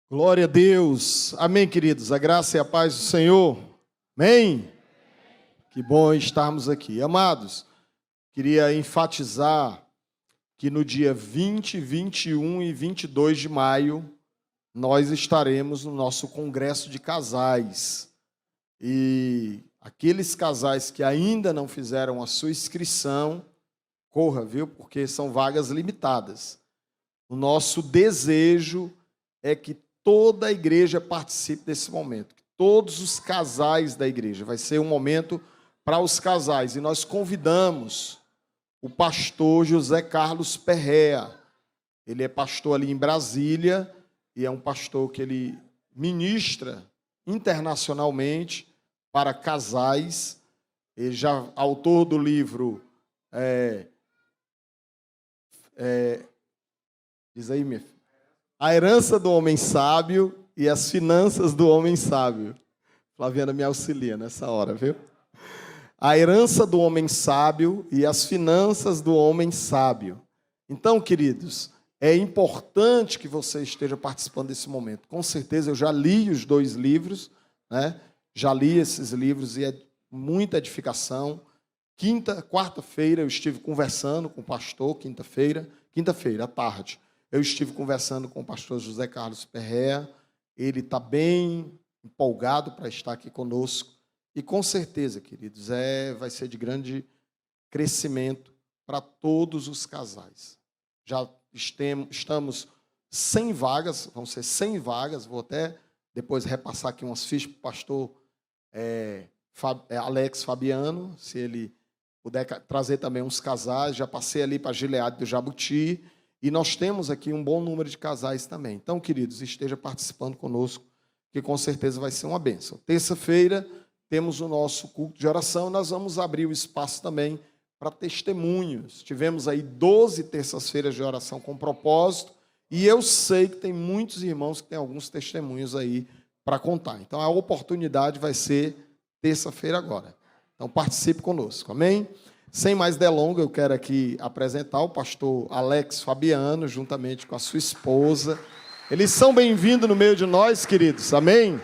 Glória a Deus. Amém, queridos. A graça e a paz do Senhor. Amém? Que bom estarmos aqui. Amados, queria enfatizar que no dia 20, 21 e 22 de maio, nós estaremos no nosso congresso de casais. E aqueles casais que ainda não fizeram a sua inscrição, corra, viu? Porque são vagas limitadas. O nosso desejo é que toda a igreja participe desse momento, que todos os casais da igreja. Vai ser um momento para os casais. E nós convidamos o pastor José Carlos Perrea. Ele é pastor ali em Brasília e é um pastor que ele ministra internacionalmente para casais. Ele já é autor do livro... diz aí, minha filha. A herança do homem sábio e as finanças do homem sábio. Flaviana me auxilia nessa hora, viu? A herança do homem sábio e as finanças do homem sábio. Então, queridos, é importante que você esteja participando desse momento. Com certeza, eu já li os 2 livros, né? Já li esses livros e é muita edificação. Quarta-feira, eu estive conversando com o pastor, quinta-feira à tarde. Eu estive conversando com o pastor José Carlos Perrea, ele está bem empolgado para estar aqui conosco, e com certeza, queridos, vai ser de grande crescimento para todos os casais. Já estamos 100 vagas, vão ser 100 vagas, vou até depois repassar aqui umas fichas para o pastor Alex Fabiano, se ele puder trazer também uns casais. Já passei ali para a Gileade do Jabuti, e nós temos aqui um bom número de casais também. Então, queridos, esteja participando conosco, que com certeza vai ser uma bênção. Terça-feira temos o nosso culto de oração. Nós vamos abrir o espaço também para testemunhos. Tivemos aí 12 terças-feiras de oração com propósito, e eu sei que tem muitos irmãos que têm alguns testemunhos aí para contar. Então, a oportunidade vai ser terça-feira agora. Então, participe conosco, amém? Sem mais delongas, eu quero aqui apresentar o pastor Alex Fabiano, juntamente com a sua esposa. Eles são bem-vindos no meio de nós, queridos, amém?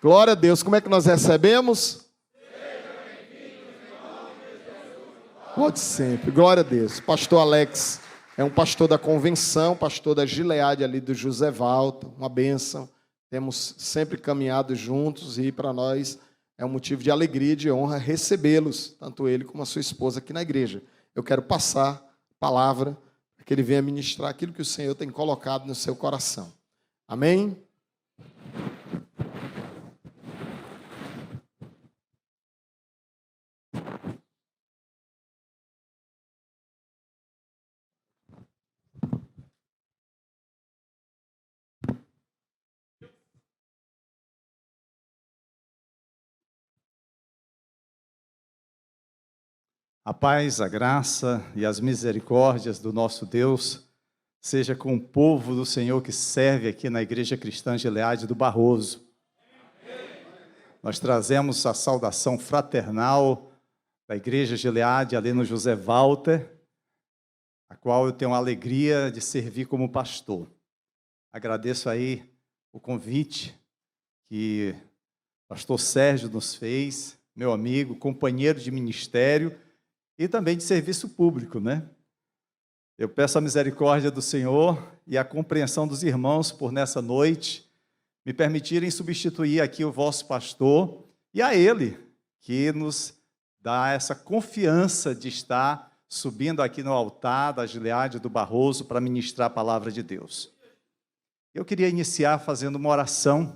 Glória a Deus. Como é que nós recebemos? Pode sempre, glória a Deus. Pastor Alex é um pastor da convenção, pastor da Gileade ali do José Valta, uma bênção. Temos sempre caminhado juntos e para nós é um motivo de alegria e de honra recebê-los, tanto ele como a sua esposa aqui na igreja. Eu quero passar a palavra para que ele venha ministrar aquilo que o Senhor tem colocado no seu coração. Amém? A paz, a graça e as misericórdias do nosso Deus seja com o povo do Senhor que serve aqui na Igreja Cristã Gileade do Barroso. Nós trazemos a saudação fraternal da Igreja Gileade ali no José Walter, a qual eu tenho a alegria de servir como pastor. Agradeço aí o convite que o pastor Sérgio nos fez, meu amigo, companheiro de ministério, e também de serviço público, né? Eu peço a misericórdia do Senhor e a compreensão dos irmãos por nessa noite me permitirem substituir aqui o vosso pastor e a ele, que nos dá essa confiança de estar subindo aqui no altar da Gileade do Barroso para ministrar a palavra de Deus. Eu queria iniciar fazendo uma oração.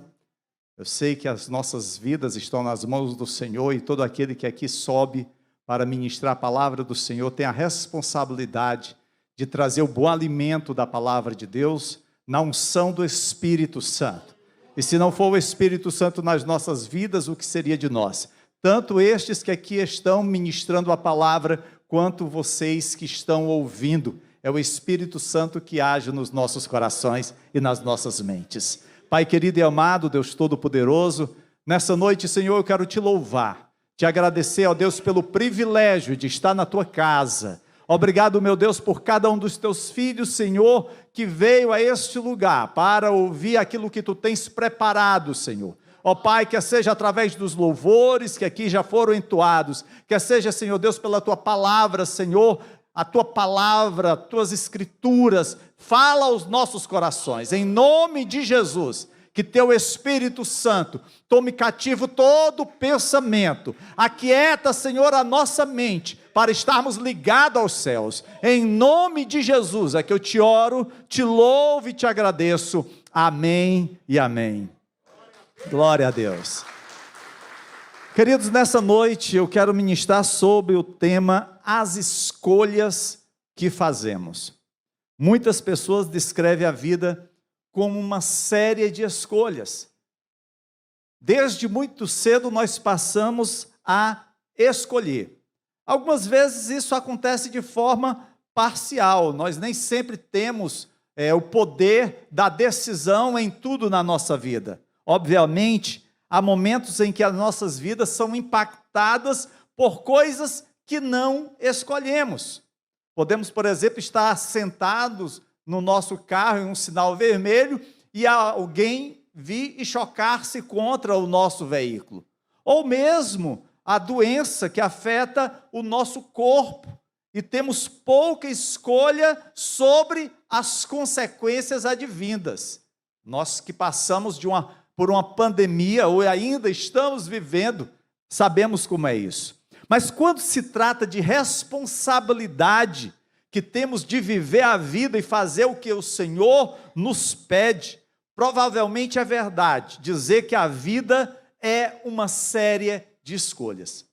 Eu sei que as nossas vidas estão nas mãos do Senhor e todo aquele que aqui sobe para ministrar a palavra do Senhor tem a responsabilidade de trazer o bom alimento da palavra de Deus na unção do Espírito Santo. E se não for o Espírito Santo nas nossas vidas, o que seria de nós? Tanto estes que aqui estão ministrando a palavra, quanto vocês que estão ouvindo. É o Espírito Santo que age nos nossos corações e nas nossas mentes. Pai querido e amado, Deus Todo-Poderoso, nessa noite, Senhor, eu quero te louvar, te agradecer, ó Deus, pelo privilégio de estar na tua casa, Obrigado, meu Deus, por cada um dos teus filhos, Senhor, que veio a este lugar para ouvir aquilo que tu tens preparado, Senhor. Ó Pai, quer seja através dos louvores que aqui já foram entoados, quer seja, Senhor Deus, pela tua palavra, Senhor, a tua palavra, tuas escrituras, fala aos nossos corações, em nome de Jesus. Que teu Espírito Santo tome cativo todo pensamento, aquieta, Senhor, a nossa mente, para estarmos ligados aos céus, em nome de Jesus, é que eu te oro, te louvo e te agradeço, amém e amém. Glória a Deus. Queridos, nessa noite eu quero ministrar sobre o tema as escolhas que fazemos. Muitas pessoas descrevem a vida como uma série de escolhas. Desde muito cedo nós passamos a escolher. Algumas vezes isso acontece de forma parcial, nós nem sempre temos o poder da decisão em tudo na nossa vida. Obviamente, há momentos em que as nossas vidas são impactadas por coisas que não escolhemos. Podemos, por exemplo, estar sentados no nosso carro em um sinal vermelho e alguém vir e chocar-se contra o nosso veículo. Ou mesmo a doença que afeta o nosso corpo e temos pouca escolha sobre as consequências advindas. Nós que passamos por uma pandemia ou ainda estamos vivendo, sabemos como é isso. Mas quando se trata de responsabilidade, que temos de viver a vida e fazer o que o Senhor nos pede, provavelmente é verdade dizer que a vida é uma série de escolhas.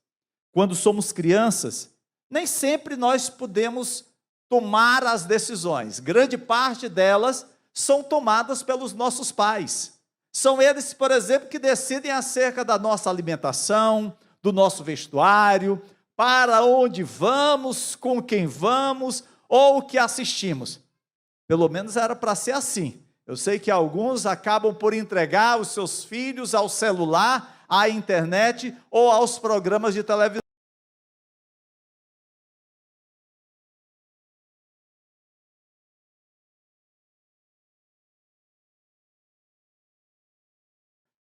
Quando somos crianças, nem sempre nós podemos tomar as decisões. Grande parte delas são tomadas pelos nossos pais. São eles, por exemplo, que decidem acerca da nossa alimentação, do nosso vestuário, para onde vamos, com quem vamos, ou o que assistimos. Pelo menos era para ser assim. Eu sei que alguns acabam por entregar os seus filhos ao celular, à internet ou aos programas de televisão.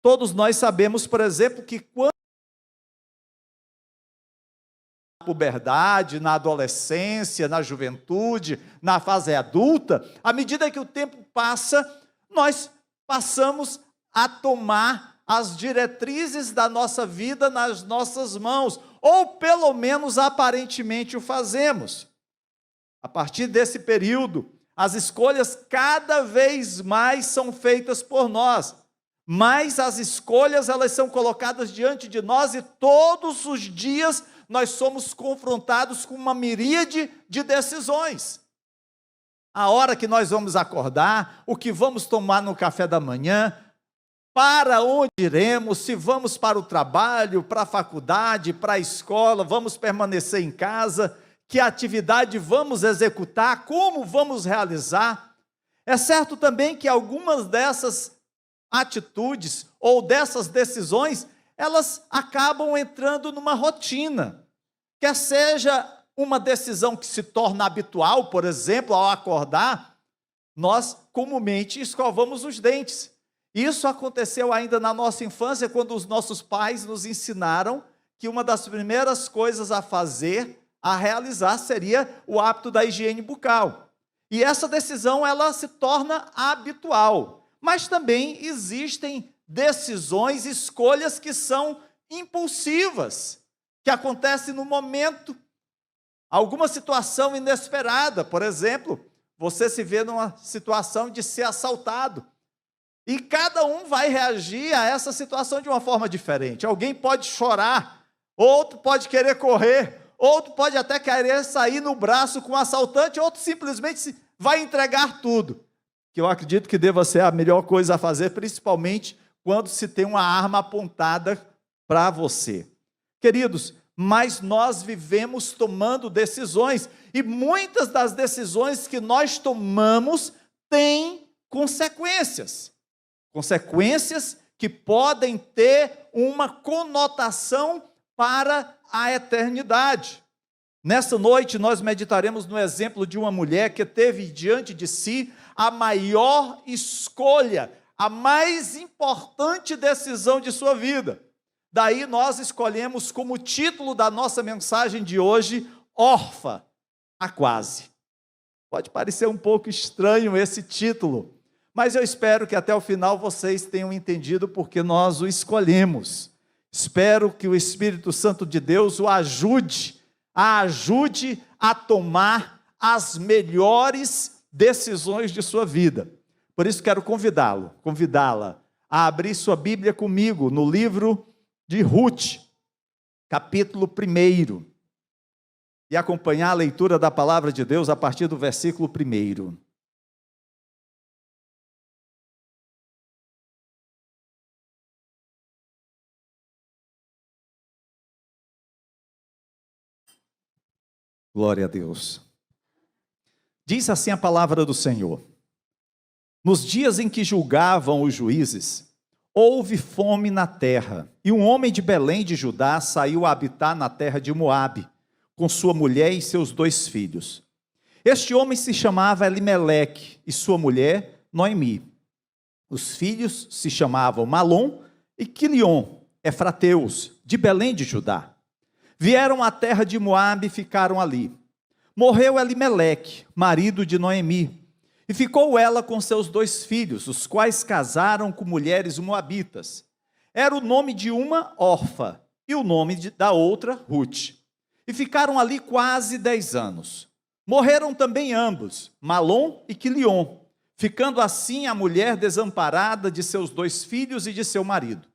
Todos nós sabemos, por exemplo, que quando na puberdade, na adolescência, na juventude, na fase adulta, à medida que o tempo passa, nós passamos a tomar as diretrizes da nossa vida nas nossas mãos, ou pelo menos aparentemente o fazemos. A partir desse período, as escolhas cada vez mais são feitas por nós, mas as escolhas elas são colocadas diante de nós e todos os dias nós somos confrontados com uma miríade de decisões. A hora que nós vamos acordar, o que vamos tomar no café da manhã, para onde iremos, se vamos para o trabalho, para a faculdade, para a escola, vamos permanecer em casa, que atividade vamos executar, como vamos realizar. É certo também que algumas dessas atitudes ou dessas decisões, elas acabam entrando numa rotina, quer seja uma decisão que se torna habitual, por exemplo, ao acordar, nós comumente escovamos os dentes. Isso aconteceu ainda na nossa infância, quando os nossos pais nos ensinaram que uma das primeiras coisas a fazer, a realizar, seria o hábito da higiene bucal. E essa decisão, ela se torna habitual. Mas também existem decisões, escolhas que são impulsivas, que acontecem no momento, alguma situação inesperada, por exemplo, você se vê numa situação de ser assaltado, e cada um vai reagir a essa situação de uma forma diferente. Alguém pode chorar, outro pode querer correr, outro pode até querer sair no braço com o assaltante, outro simplesmente vai entregar tudo, que eu acredito que deva ser a melhor coisa a fazer, principalmente quando se tem uma arma apontada para você. Queridos, mas nós vivemos tomando decisões, e muitas das decisões que nós tomamos têm consequências. Consequências que podem ter uma conotação para a eternidade. Nesta noite nós meditaremos no exemplo de uma mulher que teve diante de si a maior escolha, a mais importante decisão de sua vida. Daí nós escolhemos como título da nossa mensagem de hoje, órfã, a quase. Pode parecer um pouco estranho esse título, mas eu espero que até o final vocês tenham entendido porque nós o escolhemos. Espero que o Espírito Santo de Deus o ajude a tomar as melhores decisões de sua vida. Por isso quero convidá-la a abrir sua Bíblia comigo no livro de Ruth, capítulo 1, e acompanhar a leitura da palavra de Deus a partir do versículo 1. Glória a Deus. Diz assim a palavra do Senhor: nos dias em que julgavam os juízes, houve fome na terra, e um homem de Belém de Judá saiu a habitar na terra de Moabe, com sua mulher e seus 2 filhos. Este homem se chamava Elimeleque, e sua mulher Noemi. Os filhos se chamavam Malom e Quilion, efrateus, de Belém de Judá. Vieram à terra de Moabe e ficaram ali. Morreu Elimeleque, marido de Noemi, e ficou ela com seus 2 filhos, os quais casaram com mulheres moabitas. Era o nome de uma Orfa, e o nome da outra Ruth. E ficaram ali quase 10 anos. Morreram também ambos, Malom e Quilion, ficando assim a mulher desamparada de seus 2 filhos e de seu marido.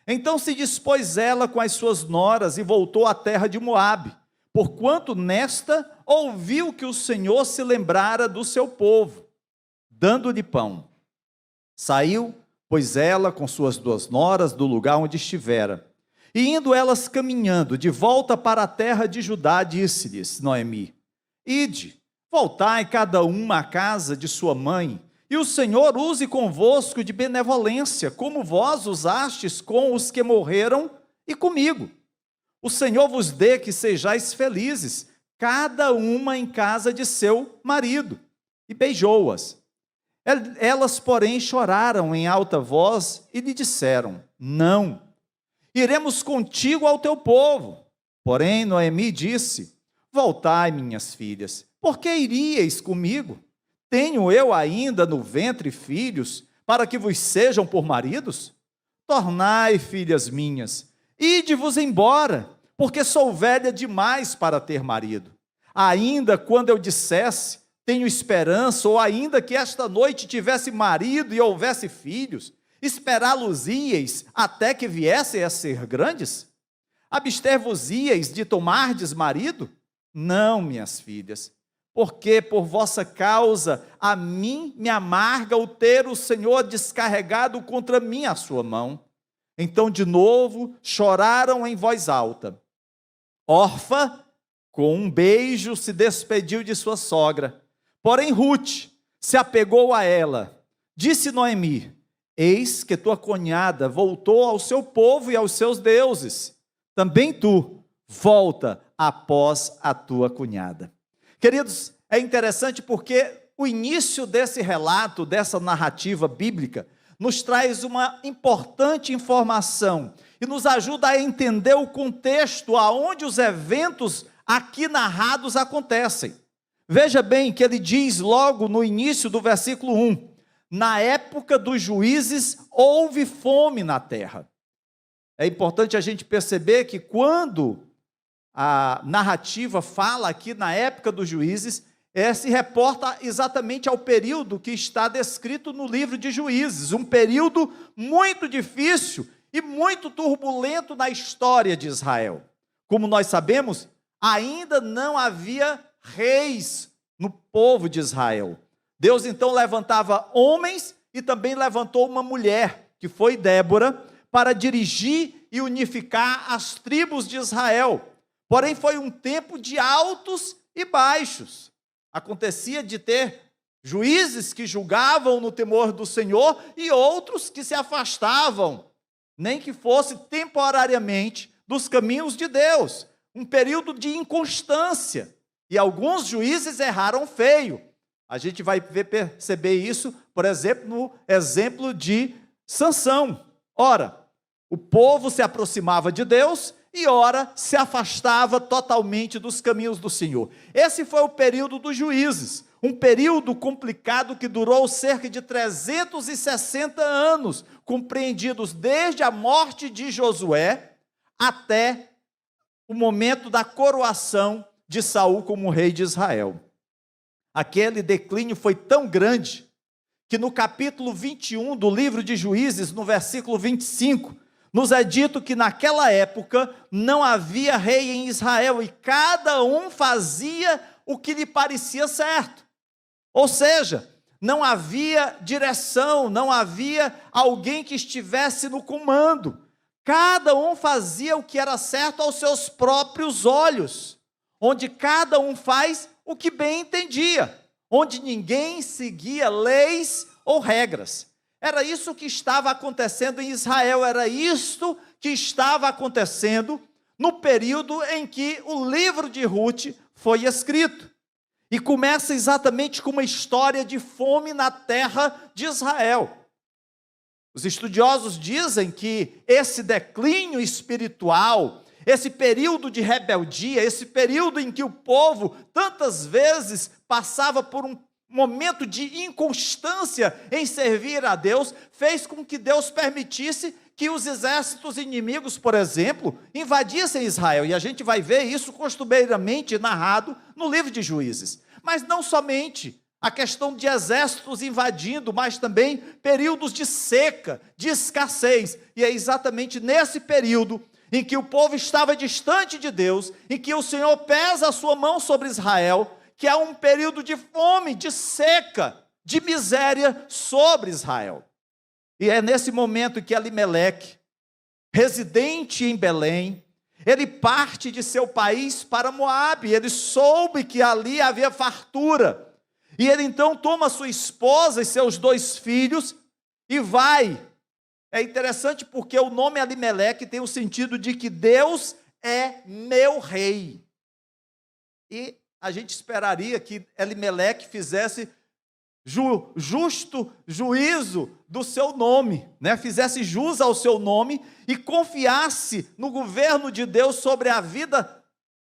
Então se dispôs ela com as suas noras e voltou à terra de Moabe, porquanto nesta ouviu que o Senhor se lembrara do seu povo, dando-lhe pão. Saiu, pois ela com suas 2 noras do lugar onde estivera, e indo elas caminhando de volta para a terra de Judá, disse-lhes Noemi: ide, voltai cada uma à casa de sua mãe, e o Senhor use convosco de benevolência, como vós usastes com os que morreram e comigo. O Senhor vos dê que sejais felizes, cada uma em casa de seu marido. E beijou-as. Elas, porém, choraram em alta voz e lhe disseram: não, iremos contigo ao teu povo. Porém, Noemi disse: voltai, minhas filhas, por que iríeis comigo? Tenho eu ainda no ventre filhos, para que vos sejam por maridos? Tornai, filhas minhas, ide-vos embora, porque sou velha demais para ter marido. Ainda quando eu dissesse, tenho esperança, ou ainda que esta noite tivesse marido e houvesse filhos, esperá-los-íeis até que viessem a ser grandes? Abster-vos-íeis de tomardes marido? Não, minhas filhas, porque por vossa causa a mim me amarga o ter o Senhor descarregado contra mim a sua mão. Então de novo choraram em voz alta. Orfa, com um beijo, se despediu de sua sogra. Porém Ruth se apegou a ela. Disse Noemi: eis que tua cunhada voltou ao seu povo e aos seus deuses. Também tu volta após a tua cunhada. Queridos, é interessante porque o início desse relato, dessa narrativa bíblica, nos traz uma importante informação e nos ajuda a entender o contexto aonde os eventos aqui narrados acontecem. Veja bem que ele diz logo no início do versículo 1, na época dos juízes houve fome na terra. É importante a gente perceber que quando a narrativa fala aqui na época dos juízes, se reporta exatamente ao período que está descrito no livro de Juízes, um período muito difícil e muito turbulento na história de Israel. Como nós sabemos, ainda não havia reis no povo de Israel. Deus então levantava homens e também levantou uma mulher, que foi Débora, para dirigir e unificar as tribos de Israel. Porém, foi um tempo de altos e baixos. Acontecia de ter juízes que julgavam no temor do Senhor e outros que se afastavam, nem que fosse temporariamente, dos caminhos de Deus. um período de inconstância. E alguns juízes erraram feio. A gente vai perceber isso, por exemplo, no exemplo de Sansão. Ora, o povo se aproximava de Deus e ora se afastava totalmente dos caminhos do Senhor. Esse foi o período dos juízes, um período complicado que durou cerca de 360 anos, compreendidos desde a morte de Josué até o momento da coroação de Saul como rei de Israel. Aquele declínio foi tão grande que no capítulo 21 do livro de Juízes, no versículo 25, nos é dito que naquela época não havia rei em Israel e cada um fazia o que lhe parecia certo. Ou seja, não havia direção, não havia alguém que estivesse no comando. Cada um fazia o que era certo aos seus próprios olhos, onde cada um faz o que bem entendia, onde ninguém seguia leis ou regras. Era isso que estava acontecendo em Israel, era isto que estava acontecendo no período em que o livro de Rute foi escrito. E começa exatamente com uma história de fome na terra de Israel. Os estudiosos dizem que esse declínio espiritual, esse período de rebeldia, esse período em que o povo tantas vezes passava por um momento de inconstância em servir a Deus, fez com que Deus permitisse que os exércitos inimigos, por exemplo, invadissem Israel. E a gente vai ver isso costumeiramente narrado no livro de Juízes. Mas não somente a questão de exércitos invadindo, mas também períodos de seca, de escassez. E é exatamente nesse período em que o povo estava distante de Deus, em que o Senhor pesa a sua mão sobre Israel, que há um período de fome, de seca, de miséria sobre Israel. E é nesse momento que Elimeleque, residente em Belém, ele parte de seu país para Moabe, ele soube que ali havia fartura, e ele então toma sua esposa e seus 2 filhos e vai. É interessante porque o nome Elimeleque tem o sentido de que Deus é meu rei. E a gente esperaria que Elimeleque fizesse justo juízo do seu nome, né? Fizesse jus ao seu nome e confiasse no governo de Deus sobre a vida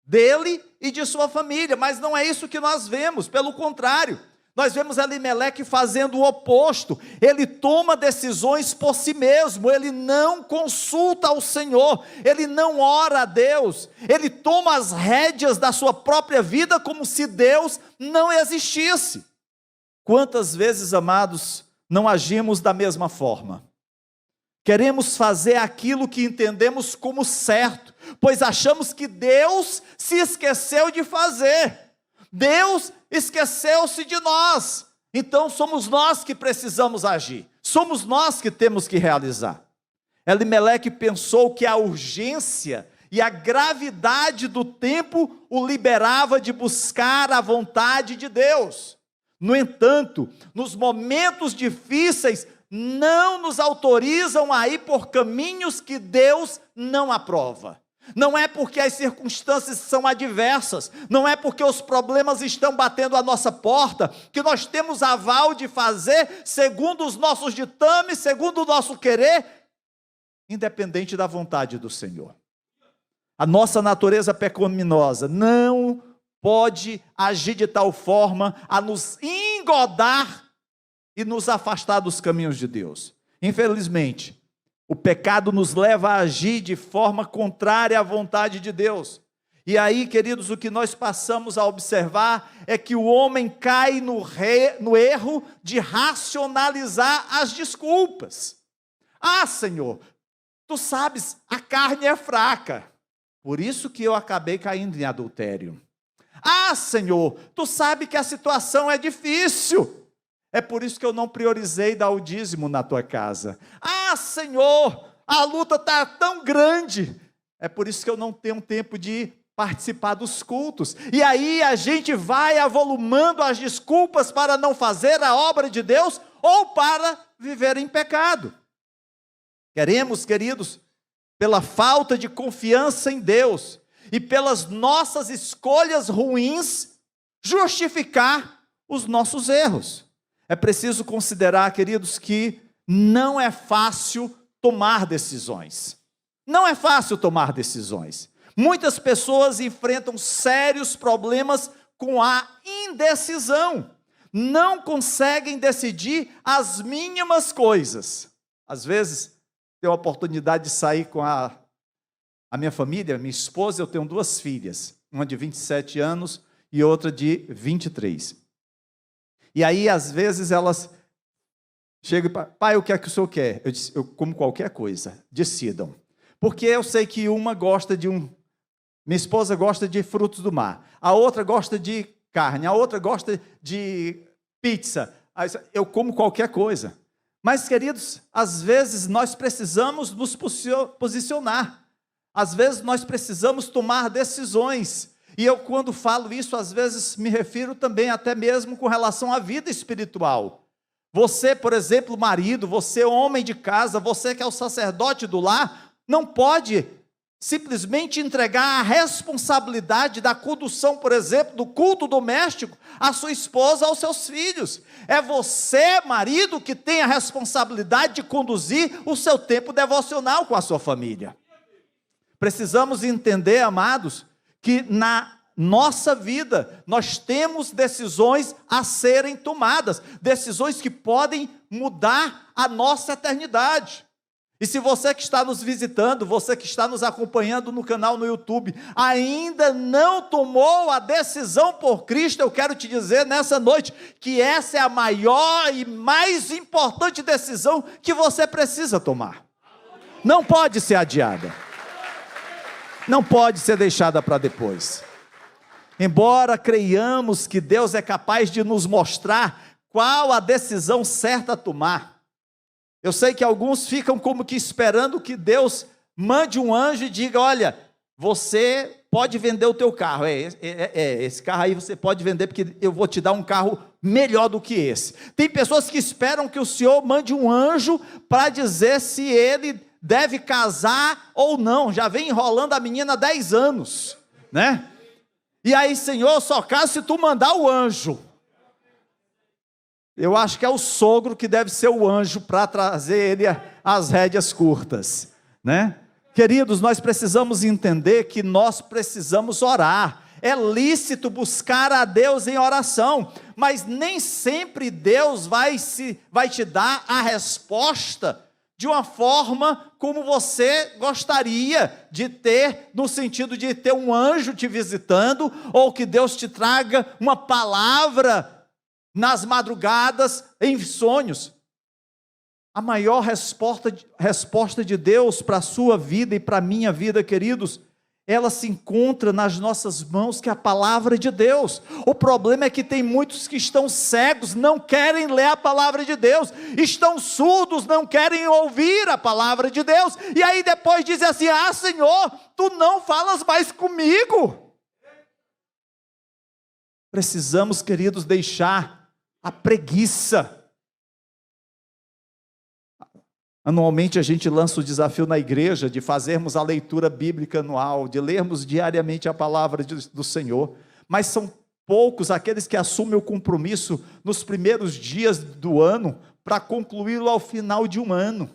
dele e de sua família, mas não é isso que nós vemos, pelo contrário, nós vemos Elimeleque fazendo o oposto. Ele toma decisões por si mesmo, ele não consulta ao Senhor, ele não ora a Deus, ele toma as rédeas da sua própria vida como se Deus não existisse. Quantas vezes, amados, não agimos da mesma forma? Queremos fazer aquilo que entendemos como certo, pois achamos que Deus se esqueceu de fazer. Deus esqueceu-se de nós. Então somos nós que precisamos agir. Somos nós que temos que realizar. Elimeleque pensou que a urgência e a gravidade do tempo o liberava de buscar a vontade de Deus. No entanto, nos momentos difíceis, não nos autorizam a ir por caminhos que Deus não aprova. Não é porque as circunstâncias são adversas, não é porque os problemas estão batendo à nossa porta, que nós temos aval de fazer segundo os nossos ditames, segundo o nosso querer, independente da vontade do Senhor. A nossa natureza pecaminosa não pode agir de tal forma a nos engodar e nos afastar dos caminhos de Deus. Infelizmente, o pecado nos leva a agir de forma contrária à vontade de Deus. E aí, queridos, o que nós passamos a observar é que o homem cai no erro de racionalizar as desculpas. Ah, Senhor, tu sabes, a carne é fraca, por isso que eu acabei caindo em adultério. Ah, Senhor, tu sabe que a situação é difícil, é por isso que eu não priorizei dar o dízimo na tua casa. Ah, Senhor, a luta está tão grande, é por isso que eu não tenho tempo de participar dos cultos. E aí a gente vai avolumando as desculpas para não fazer a obra de Deus ou para viver em pecado. Queremos, queridos, pela falta de confiança em Deus e pelas nossas escolhas ruins, justificar os nossos erros. É preciso considerar, queridos, que não é fácil tomar decisões. Não é fácil tomar decisões. Muitas pessoas enfrentam sérios problemas com a indecisão. Não conseguem decidir as mínimas coisas. Às vezes, tenho a oportunidade de sair com a minha família, minha esposa. Eu tenho 2 filhas, uma de 27 anos e outra de 23. E aí, às vezes, elas chegam e falam: pai, o que é que o senhor quer? Eu disse: eu como qualquer coisa, decidam. Porque eu sei que uma gosta de minha esposa gosta de frutos do mar, a outra gosta de carne, a outra gosta de pizza. Eu como qualquer coisa. Mas, queridos, às vezes nós precisamos nos posicionar. Às vezes nós precisamos tomar decisões. E eu, quando falo isso, às vezes me refiro também até mesmo com relação à vida espiritual. Você, por exemplo, marido, você homem de casa, você que é o sacerdote do lar, não pode simplesmente entregar a responsabilidade da condução, por exemplo, do culto doméstico à sua esposa, aos seus filhos. É você, marido, que tem a responsabilidade de conduzir o seu tempo devocional com a sua família. Precisamos entender, amados, que na nossa vida nós temos decisões a serem tomadas, decisões que podem mudar a nossa eternidade. E se você que está nos visitando, você que está nos acompanhando no canal no YouTube, ainda não tomou a decisão por Cristo, eu quero te dizer nessa noite que essa é a maior e mais importante decisão que você precisa tomar. Não pode ser adiada. Não pode ser deixada para depois. Embora creiamos que Deus é capaz de nos mostrar qual a decisão certa a tomar, eu sei que alguns ficam como que esperando que Deus mande um anjo e diga: olha, você pode vender o teu carro, esse carro aí você pode vender porque eu vou te dar um carro melhor do que esse. Tem pessoas que esperam que o Senhor mande um anjo para dizer se ele deve casar ou não. Já vem enrolando a menina há 10 anos, né? E aí: Senhor, só casa se tu mandar o anjo. Eu acho que é o sogro que deve ser o anjo para trazer ele as rédeas curtas, né? Queridos, nós precisamos entender que nós precisamos orar. É lícito buscar a Deus em oração, mas nem sempre Deus vai te dar a resposta de uma forma como você gostaria de ter, no sentido de ter um anjo te visitando, ou que Deus te traga uma palavra nas madrugadas, em sonhos. A maior resposta de Deus para a sua vida e para a minha vida, queridos, ela se encontra nas nossas mãos, que é a palavra de Deus. O problema é que tem muitos que estão cegos, não querem ler a palavra de Deus, estão surdos, não querem ouvir a palavra de Deus, e aí depois dizem assim: ah, Senhor, tu não falas mais comigo. Precisamos, queridos, deixar a preguiça. Anualmente a gente lança o desafio na igreja de fazermos a leitura bíblica anual, de lermos diariamente a palavra do Senhor, mas são poucos aqueles que assumem o compromisso nos primeiros dias do ano para concluí-lo ao final de um ano.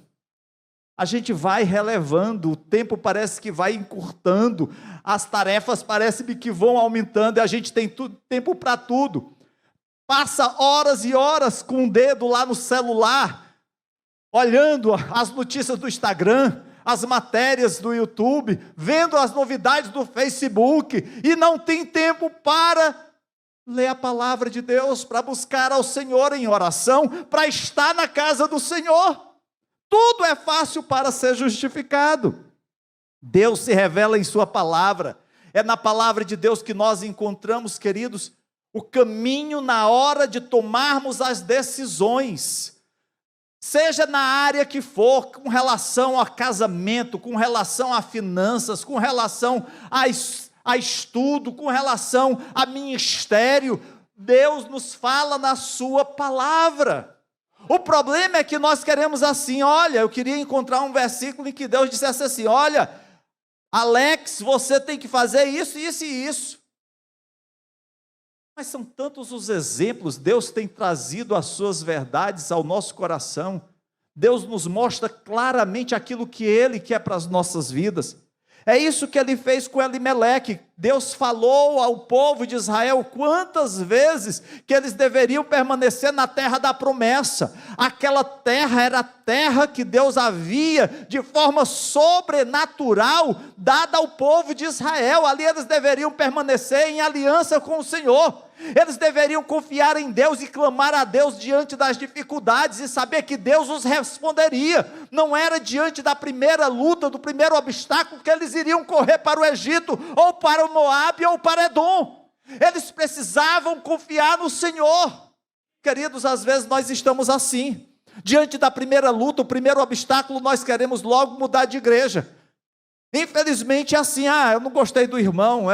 A gente vai relevando, o tempo parece que vai encurtando, as tarefas parecem que vão aumentando, e a gente tem tempo para tudo. Passa horas e horas com o dedo lá no celular, olhando as notícias do Instagram, as matérias do YouTube, vendo as novidades do Facebook, e não tem tempo para ler a palavra de Deus, para buscar ao Senhor em oração, para estar na casa do Senhor. Tudo é fácil para ser justificado. Deus se revela em sua palavra. É na palavra de Deus que nós encontramos, queridos, o caminho na hora de tomarmos as decisões, seja na área que for, com relação a casamento, com relação a finanças, com relação a estudo, com relação a ministério. Deus nos fala na sua palavra. O problema é que nós queremos assim: olha, eu queria encontrar um versículo em que Deus dissesse assim: olha, Alex, você tem que fazer isso, isso e isso. Mas são tantos os exemplos, Deus tem trazido as suas verdades ao nosso coração. Deus nos mostra claramente aquilo que Ele quer para as nossas vidas. É isso que Ele fez com Elimeleque. Deus falou ao povo de Israel quantas vezes que eles deveriam permanecer na terra da promessa. Aquela terra era a terra que Deus havia, de forma sobrenatural, dada ao povo de Israel. Ali eles deveriam permanecer em aliança com o Senhor. Eles deveriam confiar em Deus e clamar a Deus diante das dificuldades e saber que Deus os responderia. Não era diante da primeira luta, do primeiro obstáculo, que eles iriam correr para o Egito, ou para o Moabe, ou para Edom. Eles precisavam confiar no Senhor. Queridos, às vezes nós estamos assim. Diante da primeira luta, o primeiro obstáculo, nós queremos logo mudar de igreja. Infelizmente é assim, eu não gostei do irmão,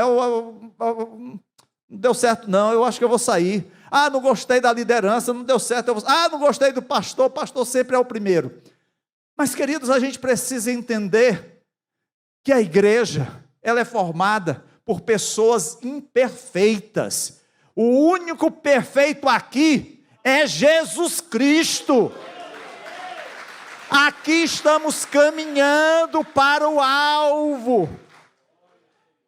não deu certo não, eu acho que eu vou sair. Não gostei da liderança, não deu certo, não gostei do pastor, o pastor sempre é o primeiro. Mas, queridos, a gente precisa entender que a igreja, ela é formada por pessoas imperfeitas. O único perfeito aqui é Jesus Cristo. Aqui estamos caminhando para o alvo.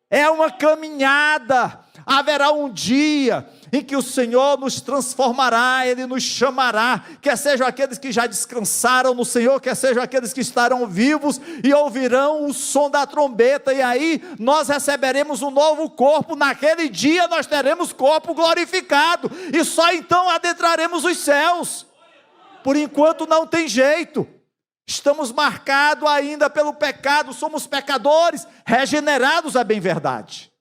É uma caminhada. Haverá um dia em que o Senhor nos transformará, Ele nos chamará, quer sejam aqueles que já descansaram no Senhor, quer sejam aqueles que estarão vivos e ouvirão o som da trombeta, e aí nós receberemos um novo corpo. Naquele dia nós teremos corpo glorificado, e só então adentraremos os céus. Por enquanto não tem jeito, estamos marcados ainda pelo pecado, somos pecadores, regenerados, é bem verdade.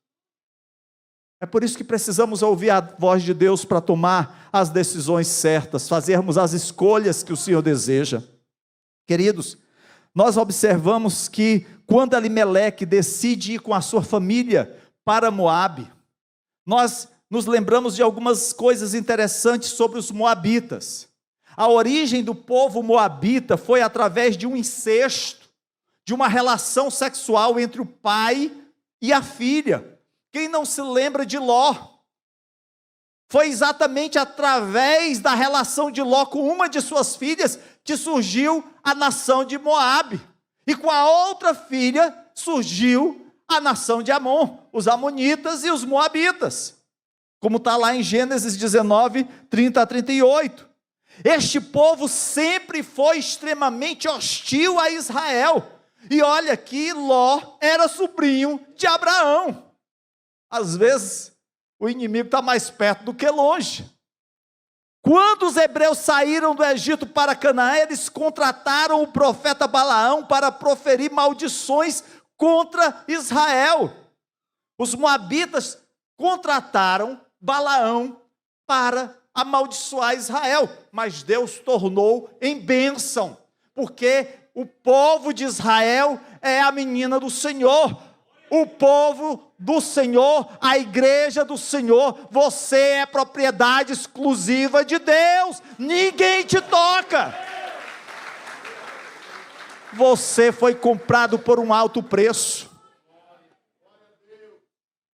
É por isso que precisamos ouvir a voz de Deus para tomar as decisões certas, fazermos as escolhas que o Senhor deseja. Queridos, nós observamos que quando Elimeleque decide ir com a sua família para Moabe, nós nos lembramos de algumas coisas interessantes sobre os moabitas. A origem do povo moabita foi através de um incesto, de uma relação sexual entre o pai e a filha. Quem não se lembra de Ló? Foi exatamente através da relação de Ló com uma de suas filhas que surgiu a nação de Moabe. E com a outra filha surgiu a nação de Amon, os amonitas e os moabitas. Como está lá em Gênesis 19, 30 a 38. Este povo sempre foi extremamente hostil a Israel. E olha que Ló era sobrinho de Abraão. Às vezes, o inimigo está mais perto do que longe. Quando os hebreus saíram do Egito para Canaã, eles contrataram o profeta Balaão para proferir maldições contra Israel. Os moabitas contrataram Balaão para amaldiçoar Israel, mas Deus tornou em bênção, porque o povo de Israel é a menina do Senhor. O povo do Senhor, a igreja do Senhor, você é propriedade exclusiva de Deus, ninguém te toca. Você foi comprado por um alto preço.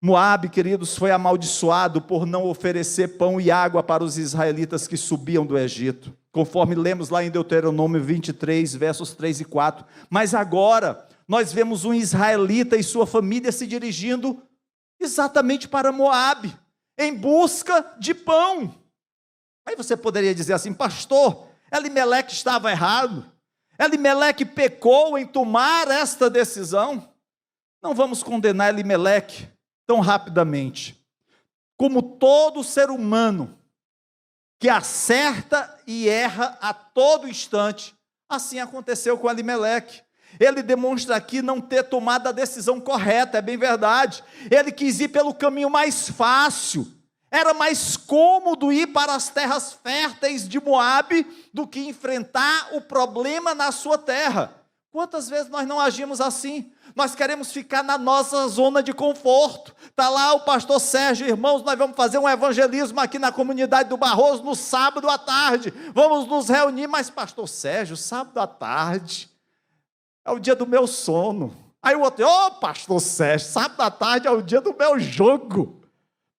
Moabe, queridos, foi amaldiçoado por não oferecer pão e água para os israelitas que subiam do Egito, conforme lemos lá em Deuteronômio 23, versos 3 e 4. Mas agora nós vemos um israelita e sua família se dirigindo exatamente para Moabe, em busca de pão. Aí você poderia dizer assim: pastor, Elimeleque estava errado? Elimeleque pecou em tomar esta decisão? Não vamos condenar Elimeleque tão rapidamente. Como todo ser humano que acerta e erra a todo instante, assim aconteceu com Elimeleque. Ele demonstra aqui não ter tomado a decisão correta, é bem verdade. Ele quis ir pelo caminho mais fácil. Era mais cômodo ir para as terras férteis de Moabe do que enfrentar o problema na sua terra. Quantas vezes nós não agimos assim? Nós queremos ficar na nossa zona de conforto. Está lá o pastor Sérgio, irmãos, nós vamos fazer um evangelismo aqui na comunidade do Barroso no sábado à tarde. Vamos nos reunir, mas pastor Sérgio, sábado à tarde é o dia do meu sono. Aí o outro, ô pastor Sérgio, sábado à tarde é o dia do meu jogo.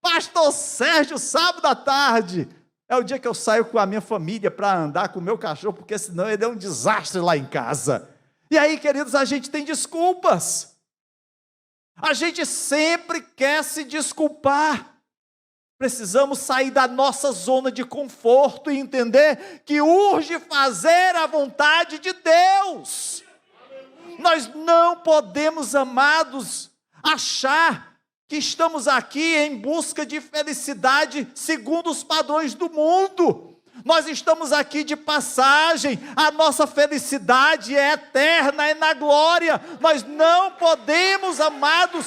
Pastor Sérgio, sábado à tarde é o dia que eu saio com a minha família para andar com o meu cachorro, porque senão ele é um desastre lá em casa. E aí, queridos, a gente tem desculpas. A gente sempre quer se desculpar. Precisamos sair da nossa zona de conforto e entender que urge fazer a vontade de Deus. Nós não podemos, amados, achar que estamos aqui em busca de felicidade segundo os padrões do mundo. Nós estamos aqui de passagem, a nossa felicidade é eterna, é na glória. Nós não podemos, amados,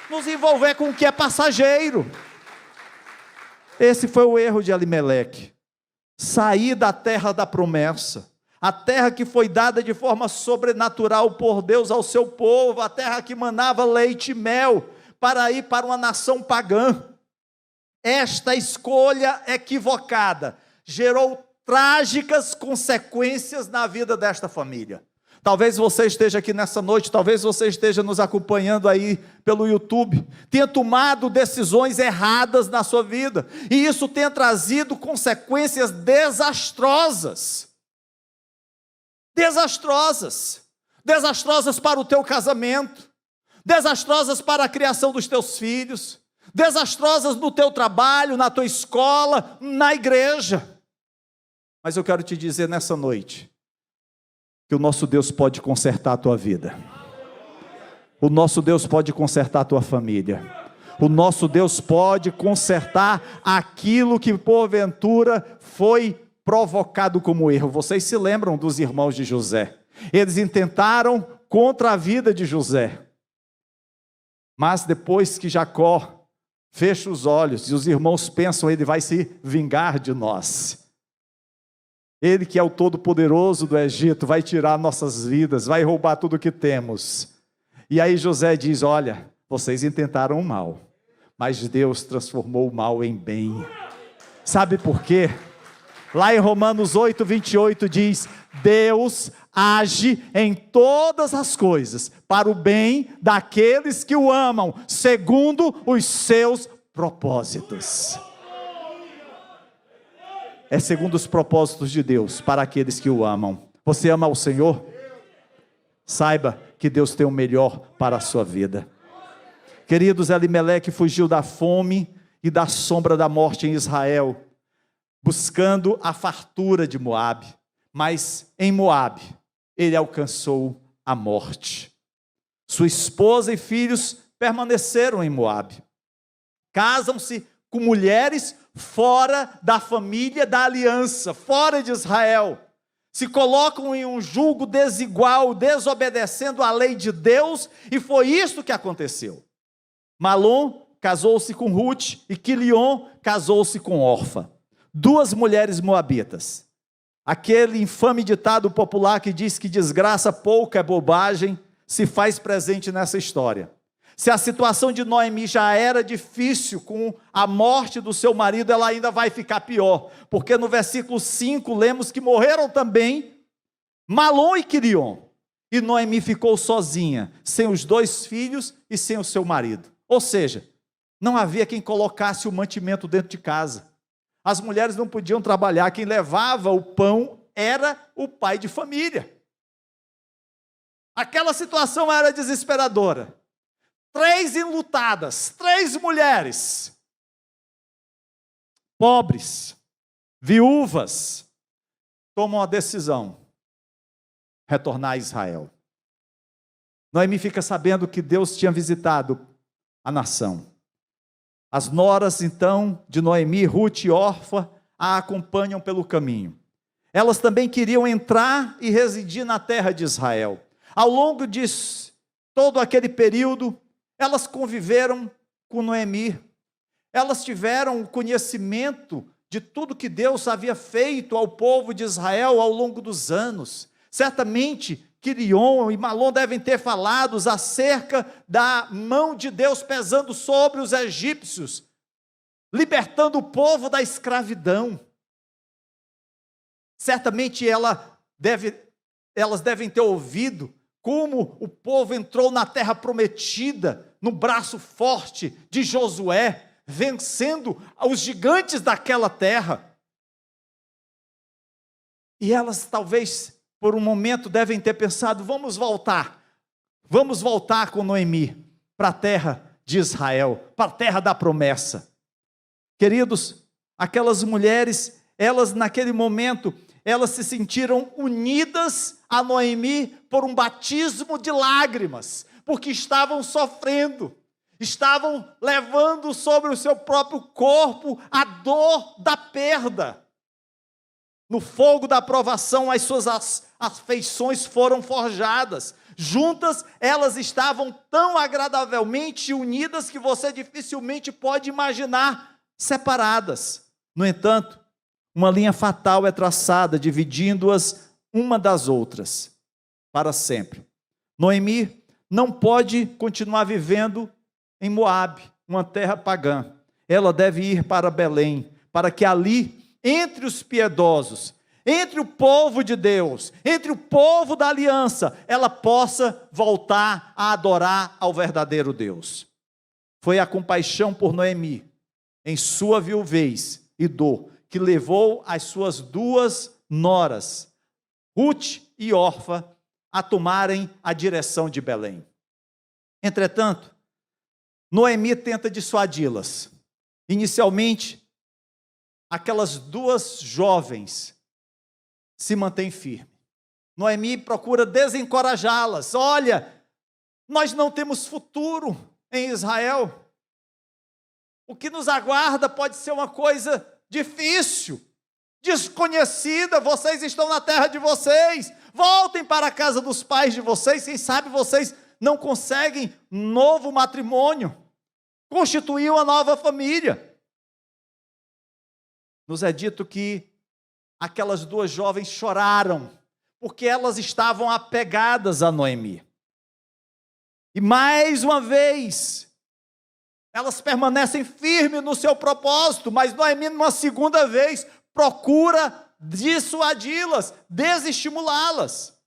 nos envolver com o que é passageiro. Esse foi o erro de Alimeleque. Sair da terra da promessa, a terra que foi dada de forma sobrenatural por Deus ao seu povo, a terra que manava leite e mel, para ir para uma nação pagã. Esta escolha equivocada gerou trágicas consequências na vida desta família. Talvez você esteja aqui nessa noite, talvez você esteja nos acompanhando aí pelo YouTube, tenha tomado decisões erradas na sua vida, e isso tenha trazido consequências desastrosas. Desastrosas para o teu casamento, desastrosas para a criação dos teus filhos, desastrosas no teu trabalho, na tua escola, na igreja. Mas eu quero te dizer nessa noite, que o nosso Deus pode consertar a tua vida. O nosso Deus pode consertar a tua família. O nosso Deus pode consertar aquilo que porventura foi provocado como erro. Vocês se lembram dos irmãos de José? Eles intentaram contra a vida de José. Mas depois que Jacó fecha os olhos e os irmãos pensam, ele vai se vingar de nós. Ele que é o Todo-Poderoso do Egito, vai tirar nossas vidas, vai roubar tudo que temos. E aí José diz, olha, vocês intentaram o mal, mas Deus transformou o mal em bem. Sabe por quê? Lá em Romanos 8:28 diz, Deus age em todas as coisas, para o bem daqueles que o amam, segundo os seus propósitos. É segundo os propósitos de Deus, para aqueles que o amam. Você ama o Senhor? Saiba que Deus tem o melhor para a sua vida. Queridos, Alimeleque fugiu da fome e da sombra da morte em Israel, buscando a fartura de Moabe. Mas em Moabe, ele alcançou a morte. Sua esposa e filhos permaneceram em Moabe. Casam-se com mulheres fora da família da aliança, fora de Israel, se colocam em um jugo desigual, desobedecendo a lei de Deus, e foi isso que aconteceu. Malom casou-se com Ruth, e Quilion casou-se com Orfa, duas mulheres moabitas. Aquele infame ditado popular que diz que desgraça pouca é bobagem, se faz presente nessa história. Se a situação de Noemi já era difícil com a morte do seu marido, ela ainda vai ficar pior, porque no versículo 5 lemos que morreram também Malom e Quilion, e Noemi ficou sozinha, sem os dois filhos e sem o seu marido. Ou seja, não havia quem colocasse o mantimento dentro de casa. As mulheres não podiam trabalhar, quem levava o pão era o pai de família. Aquela situação era desesperadora. 3 enlutadas, 3 mulheres, pobres, viúvas, tomam a decisão, retornar a Israel. Noemi fica sabendo que Deus tinha visitado a nação. As noras, então, de Noemi, Ruth e Orfa, a acompanham pelo caminho. Elas também queriam entrar e residir na terra de Israel. Ao longo de todo aquele período, elas conviveram com Noemi, elas tiveram conhecimento de tudo que Deus havia feito ao povo de Israel ao longo dos anos. Certamente, Quilion e Malom devem ter falado acerca da mão de Deus pesando sobre os egípcios, libertando o povo da escravidão. Certamente elas devem ter ouvido como o povo entrou na terra prometida, no braço forte de Josué, vencendo os gigantes daquela terra. E elas talvez, por um momento, devem ter pensado, vamos voltar com Noemi para a terra de Israel, para a terra da promessa. Queridos, aquelas mulheres, elas naquele momento, elas se sentiram unidas a Noemi por um batismo de lágrimas, porque estavam sofrendo, estavam levando sobre o seu próprio corpo a dor da perda. No fogo da provação, as suas afeições foram forjadas. Juntas, elas estavam tão agradavelmente unidas que você dificilmente pode imaginar separadas. No entanto, uma linha fatal é traçada, dividindo-as uma das outras, para sempre. Noemi não pode continuar vivendo em Moabe, uma terra pagã. Ela deve ir para Belém, para que ali, entre os piedosos, entre o povo de Deus, entre o povo da aliança, ela possa voltar a adorar ao verdadeiro Deus. Foi a compaixão por Noemi, em sua viuvez e dor, que levou as suas duas noras, Ruth e Orfa, a tomarem a direção de Belém. Entretanto, Noemi tenta dissuadi-las. Inicialmente, aquelas duas jovens se mantêm firmes. Noemi procura desencorajá-las. Olha, nós não temos futuro em Israel. O que nos aguarda pode ser uma coisa difícil, desconhecida. Vocês estão na terra de vocês. Voltem para a casa dos pais de vocês. Quem sabe vocês não conseguem um novo matrimônio, constituir uma nova família. Nos é dito que aquelas duas jovens choraram, porque elas estavam apegadas a Noemi. E mais uma vez, elas permanecem firmes no seu propósito, mas Noemi, numa segunda vez, procura dissuadi-las, desestimulá-las.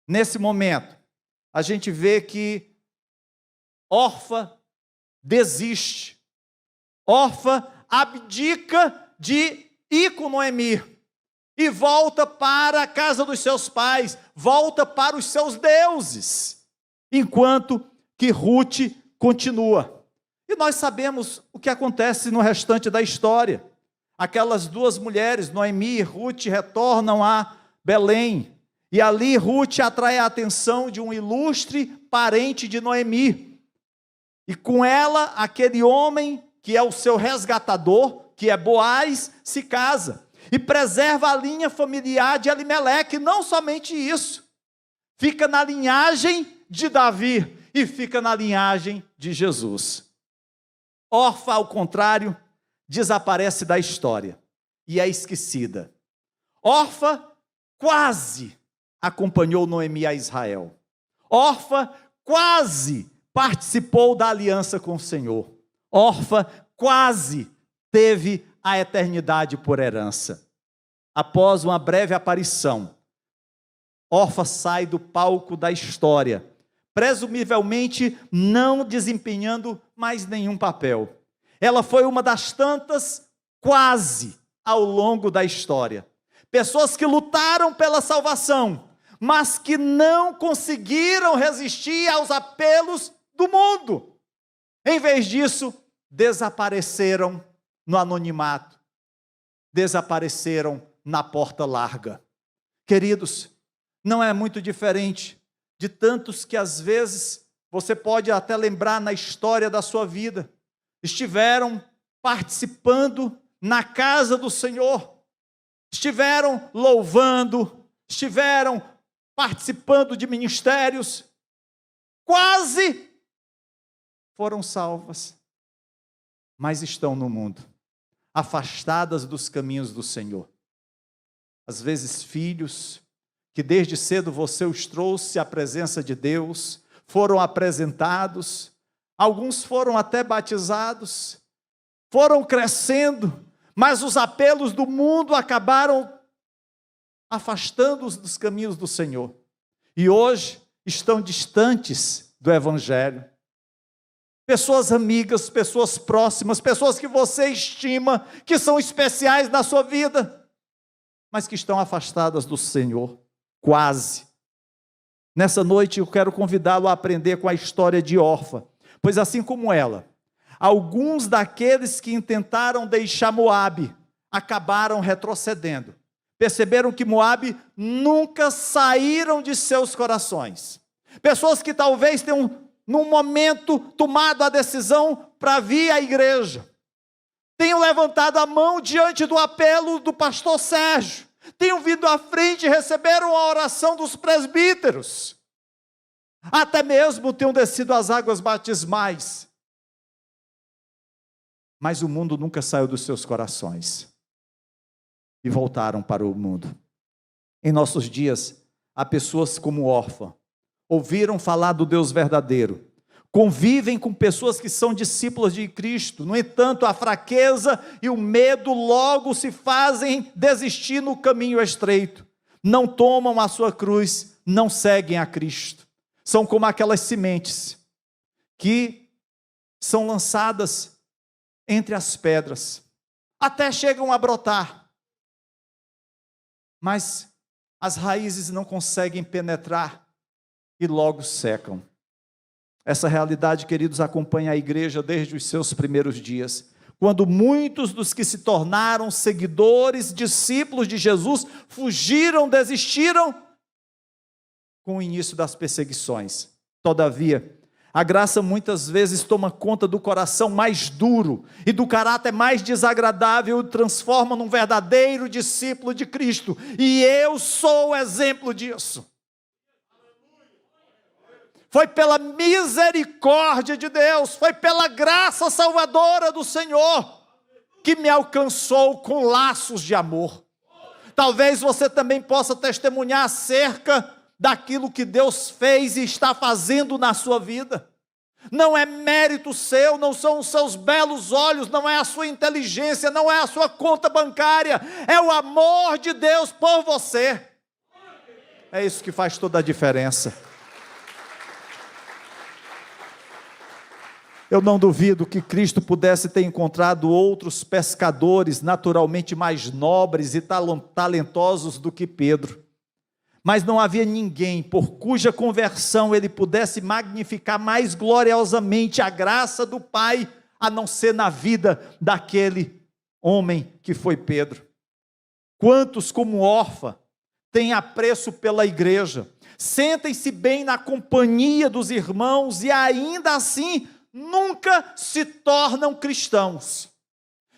Nesse momento, a gente vê que Orfa desiste. Orfa abdica de ir com Noemi e volta para a casa dos seus pais, volta para os seus deuses, enquanto que Ruth continua. E nós sabemos o que acontece no restante da história. Aquelas duas mulheres, Noemi e Ruth, retornam a Belém, e ali Ruth atrai a atenção de um ilustre parente de Noemi, e com ela, aquele homem que é o seu resgatador, que é Boaz, se casa, e preserva a linha familiar de Elimeleque. Não somente isso, fica na linhagem de Davi, e fica na linhagem de Jesus. Orfa, ao contrário, desaparece da história, e é esquecida. Orfa quase acompanhou Noemi a Israel. Orfa quase participou da aliança com o Senhor. Orfa quase teve a eternidade por herança. Após uma breve aparição, Orfa sai do palco da história, presumivelmente não desempenhando mais nenhum papel. Ela foi uma das tantas quase ao longo da história. Pessoas que lutaram pela salvação, mas que não conseguiram resistir aos apelos do mundo. Em vez disso, desapareceram no anonimato, desapareceram na porta larga. Queridos, não é muito diferente de tantos que às vezes você pode até lembrar na história da sua vida, estiveram participando na casa do Senhor, estiveram louvando, estiveram participando de ministérios, quase foram salvas, mas estão no mundo, afastadas dos caminhos do Senhor. Às vezes filhos, que desde cedo você os trouxe à presença de Deus, foram apresentados, alguns foram até batizados, foram crescendo, mas os apelos do mundo acabaram afastando-os dos caminhos do Senhor. e hoje estão distantes do Evangelho. Pessoas amigas, pessoas próximas, pessoas que você estima, que são especiais na sua vida, mas que estão afastadas do Senhor, quase. Nessa noite eu quero convidá-lo a aprender com a história de Orfa, pois assim como ela, alguns daqueles que intentaram deixar Moabe acabaram retrocedendo. Perceberam que Moabe nunca saíram de seus corações. Pessoas que talvez tenham, num momento, tomado a decisão para vir à igreja, tenham levantado a mão diante do apelo do pastor Sérgio, tenham vindo à frente e receberam a oração dos presbíteros, até mesmo tenham descido as águas batismais, mas o mundo nunca saiu dos seus corações, e voltaram para o mundo. Em nossos dias, há pessoas como Orfa, ouviram falar do Deus verdadeiro, convivem com pessoas que são discípulas de Cristo, no entanto, a fraqueza e o medo logo se fazem desistir no caminho estreito, não tomam a sua cruz, não seguem a Cristo, são como aquelas sementes, que são lançadas entre as pedras, até chegam a brotar, mas as raízes não conseguem penetrar, e logo secam. Essa realidade, queridos, acompanha a igreja desde os seus primeiros dias, quando muitos dos que se tornaram seguidores, discípulos de Jesus, fugiram, desistiram com o início das perseguições. Todavia, a graça muitas vezes toma conta do coração mais duro e do caráter mais desagradável e transforma num verdadeiro discípulo de Cristo, e eu sou o exemplo disso. Foi pela misericórdia de Deus, foi pela graça salvadora do Senhor, que me alcançou com laços de amor. Talvez você também possa testemunhar acerca daquilo que Deus fez e está fazendo na sua vida. Não é mérito seu, não são os seus belos olhos, não é a sua inteligência, não é a sua conta bancária, é o amor de Deus por você. É isso que faz toda a diferença. Eu não duvido que Cristo pudesse ter encontrado outros pescadores naturalmente mais nobres e talentosos do que Pedro, mas não havia ninguém por cuja conversão ele pudesse magnificar mais gloriosamente a graça do Pai, a não ser na vida daquele homem que foi Pedro. Quantos, como Orfa, têm apreço pela igreja, sentem-se bem na companhia dos irmãos e ainda assim nunca se tornam cristãos.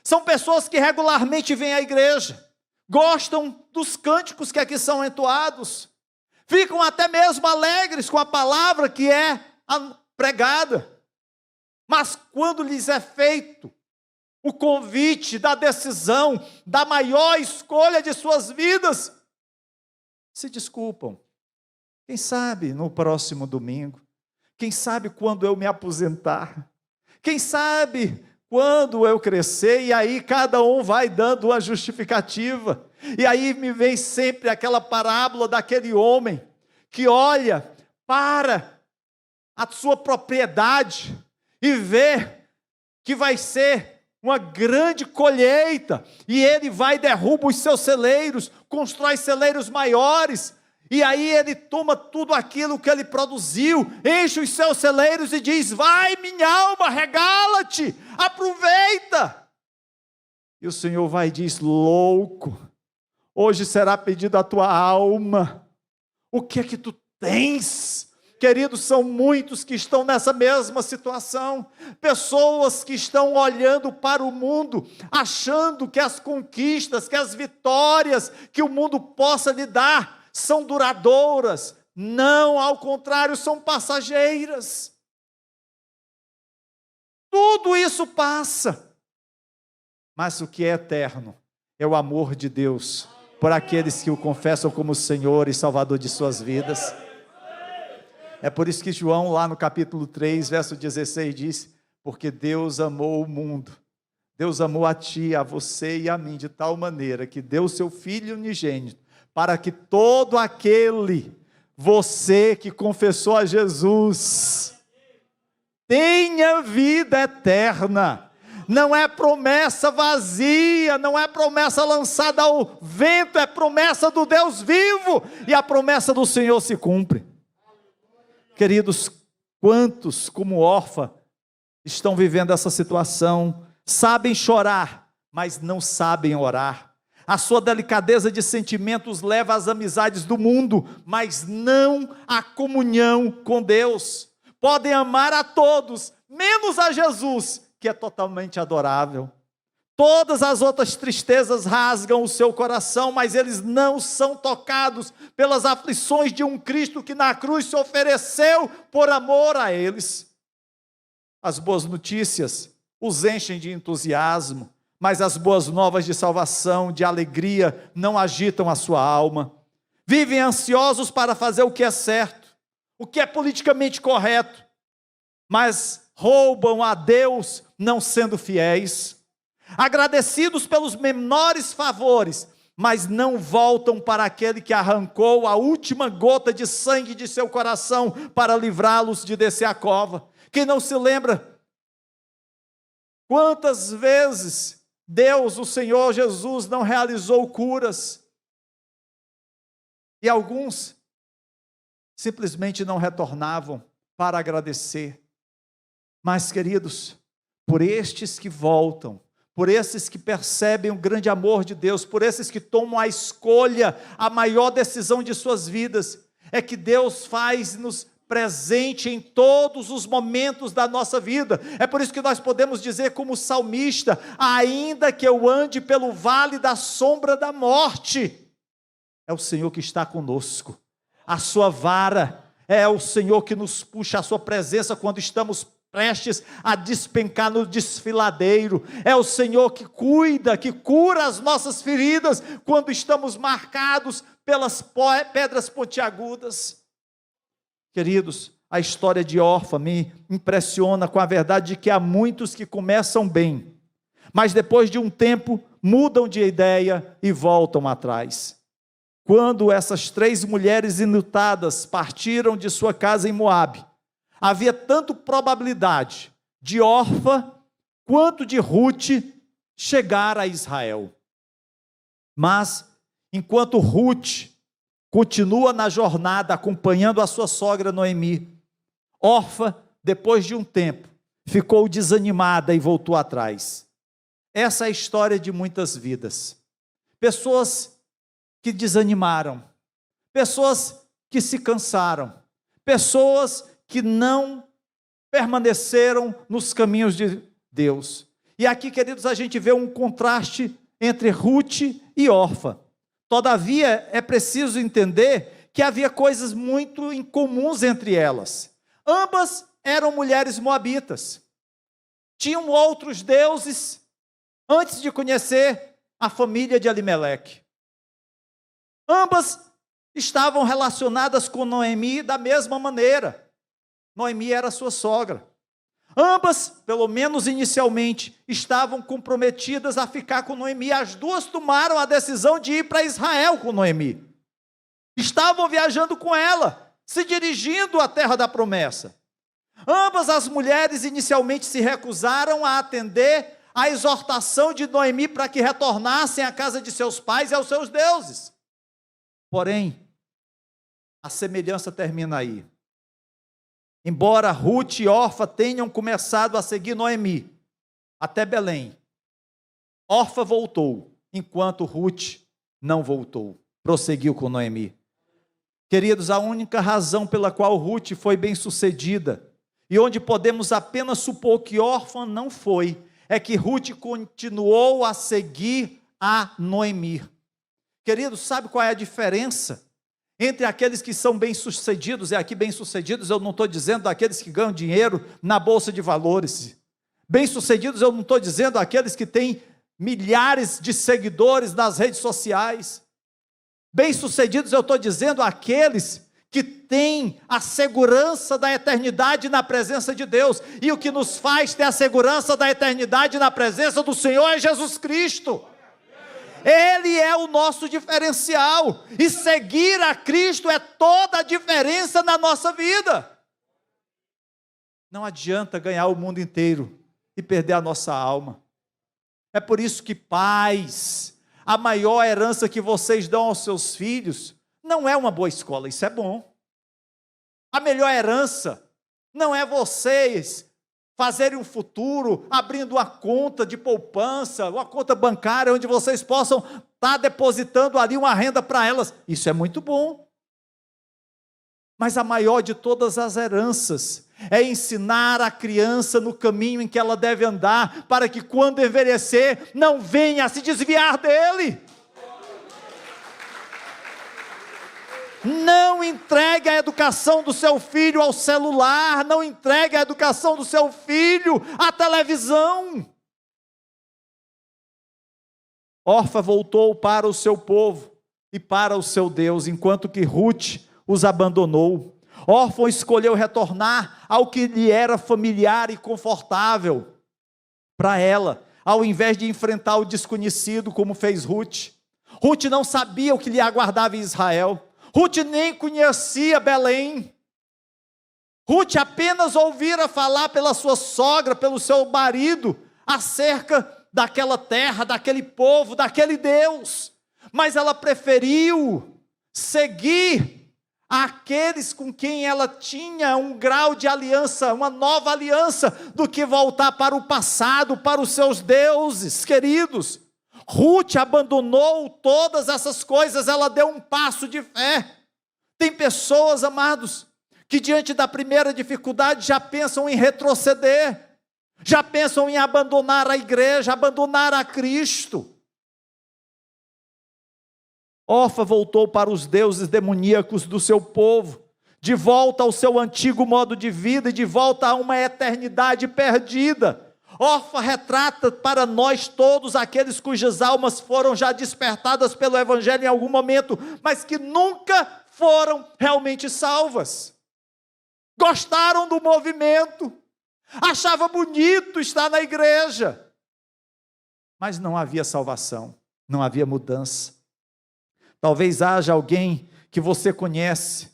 São pessoas que regularmente vêm à igreja, gostam dos cânticos que aqui são entoados, ficam até mesmo alegres com a palavra que é pregada, mas quando lhes é feito o convite da decisão, da maior escolha de suas vidas, se desculpam. Quem sabe no próximo domingo, quem sabe quando eu me aposentar, quem sabe quando eu crescer, e aí cada um vai dando uma justificativa, e aí me vem sempre aquela parábola daquele homem, que olha para a sua propriedade, e vê que vai ser uma grande colheita, e ele vai e derruba os seus celeiros, constrói celeiros maiores, e aí ele toma tudo aquilo que ele produziu, enche os seus celeiros e diz: vai minha alma, regala-te, aproveita. E o Senhor vai e diz: louco, hoje será pedida a tua alma, o que é que tu tens? Queridos, são muitos que estão nessa mesma situação, pessoas que estão olhando para o mundo, achando que as conquistas, que as vitórias que o mundo possa lhe dar, são duradouras. Não, ao contrário, são passageiras. Tudo isso passa, mas o que é eterno é o amor de Deus por aqueles que o confessam como Senhor e Salvador de suas vidas. É por isso que João, lá no capítulo 3, verso 16, diz: porque Deus amou o mundo, Deus amou a ti, a você e a mim, de tal maneira que deu o seu Filho unigênito, para que todo aquele você que confessou a Jesus, tenha vida eterna. Não é promessa vazia, não é promessa lançada ao vento, é promessa do Deus vivo, e a promessa do Senhor se cumpre. Queridos, quantos, como órfã, estão vivendo essa situação, sabem chorar, mas não sabem orar. A sua delicadeza de sentimentos leva às amizades do mundo, mas não à comunhão com Deus. Podem amar a todos, menos a Jesus, que é totalmente adorável. Todas as outras tristezas rasgam o seu coração, mas eles não são tocados pelas aflições de um Cristo que na cruz se ofereceu por amor a eles. As boas notícias os enchem de entusiasmo, mas as boas novas de salvação, de alegria, não agitam a sua alma. Vivem ansiosos para fazer o que é certo, o que é politicamente correto, mas roubam a Deus não sendo fiéis. Agradecidos pelos menores favores, mas não voltam para aquele que arrancou a última gota de sangue de seu coração para livrá-los de descer a cova. Quem não se lembra quantas vezes Deus, o Senhor Jesus, não realizou curas, e alguns simplesmente não retornavam para agradecer. Mas, queridos, por estes que voltam, por esses que percebem o grande amor de Deus, por esses que tomam a escolha, a maior decisão de suas vidas, é que Deus faz-nos presente em todos os momentos da nossa vida. É por isso que nós podemos dizer como salmista: ainda que eu ande pelo vale da sombra da morte, é o Senhor que está conosco. A sua vara é o Senhor que nos puxa à sua presença quando estamos prestes a despencar no desfiladeiro. É o Senhor que cuida, que cura as nossas feridas quando estamos marcados pelas pedras pontiagudas. Queridos, a história de órfã me impressiona com a verdade de que há muitos que começam bem, mas depois de um tempo mudam de ideia e voltam atrás. Quando essas 3 mulheres enlutadas partiram de sua casa em Moabe, havia tanto probabilidade de Orfa quanto de Ruth chegar a Israel. Mas, enquanto Ruth continua na jornada acompanhando a sua sogra Noemi, Orfa, depois de um tempo, ficou desanimada e voltou atrás. Essa é a história de muitas vidas. Pessoas que desanimaram, pessoas que se cansaram, pessoas que não permaneceram nos caminhos de Deus. E aqui, queridos, a gente vê um contraste entre Ruth e Orfa. Todavia, é preciso entender que havia coisas muito incomuns entre elas. Ambas eram mulheres moabitas. Tinham outros deuses antes de conhecer a família de Elimeleque. Ambas estavam relacionadas com Noemi da mesma maneira. Noemi era sua sogra. Ambas, pelo menos inicialmente, estavam comprometidas a ficar com Noemi. As duas tomaram a decisão de ir para Israel com Noemi. Estavam viajando com ela, se dirigindo à terra da promessa. Ambas as mulheres inicialmente se recusaram a atender à exortação de Noemi para que retornassem à casa de seus pais e aos seus deuses. Porém, a semelhança termina aí. Embora Ruth e Orfa tenham começado a seguir Noemi até Belém, Orfa voltou, enquanto Ruth não voltou, prosseguiu com Noemi. Queridos, a única razão pela qual Ruth foi bem-sucedida, e onde podemos apenas supor que Orfa não foi, é que Ruth continuou a seguir a Noemi. Queridos, sabe qual é a diferença entre aqueles que são bem-sucedidos? E aqui bem-sucedidos eu não estou dizendo aqueles que ganham dinheiro na bolsa de valores. Bem-sucedidos eu não estou dizendo aqueles que têm milhares de seguidores nas redes sociais. Bem-sucedidos eu estou dizendo aqueles que têm a segurança da eternidade na presença de Deus. E o que nos faz ter a segurança da eternidade na presença do Senhor é Jesus Cristo. Ele é o nosso diferencial, e seguir a Cristo é toda a diferença na nossa vida. Não adianta ganhar o mundo inteiro e perder a nossa alma. É por isso que, pais, a maior herança que vocês dão aos seus filhos não é uma boa escola, isso é bom. A melhor herança não é vocês fazerem um futuro abrindo uma conta de poupança, uma conta bancária, onde vocês possam estar depositando ali uma renda para elas. Isso é muito bom. Mas a maior de todas as heranças é ensinar a criança no caminho em que ela deve andar, para que quando envelhecer, não venha a se desviar dele. Não entregue a educação do seu filho ao celular, não entregue a educação do seu filho à televisão. Orfa voltou para o seu povo e para o seu Deus, enquanto que Ruth os abandonou. Orfa escolheu retornar ao que lhe era familiar e confortável para ela, ao invés de enfrentar o desconhecido como fez Ruth. Ruth não sabia o que lhe aguardava em Israel. Ruth nem conhecia Belém. Ruth apenas ouvira falar pela sua sogra, pelo seu marido, acerca daquela terra, daquele povo, daquele Deus. Mas ela preferiu seguir aqueles com quem ela tinha um grau de aliança, uma nova aliança, do que voltar para o passado, para os seus deuses queridos. Ruth abandonou todas essas coisas, ela deu um passo de fé. Tem pessoas, amados, que diante da primeira dificuldade já pensam em retroceder, já pensam em abandonar a igreja, abandonar a Cristo. Orfa voltou para os deuses demoníacos do seu povo, de volta ao seu antigo modo de vida e de volta a uma eternidade perdida. Orfa retrata para nós todos aqueles cujas almas foram já despertadas pelo Evangelho em algum momento, mas que nunca foram realmente salvas. Gostaram do movimento, achava bonito estar na igreja, mas não havia salvação, não havia mudança. Talvez haja alguém que você conhece,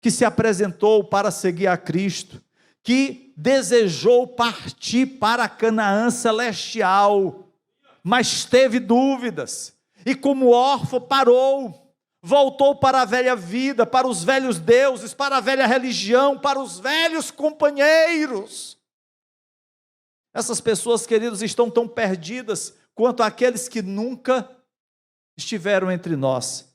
que se apresentou para seguir a Cristo, que desejou partir para Canaã celestial, mas teve dúvidas, e como órfão parou, voltou para a velha vida, para os velhos deuses, para a velha religião, para os velhos companheiros. Essas pessoas, queridos, estão tão perdidas quanto aqueles que nunca estiveram entre nós.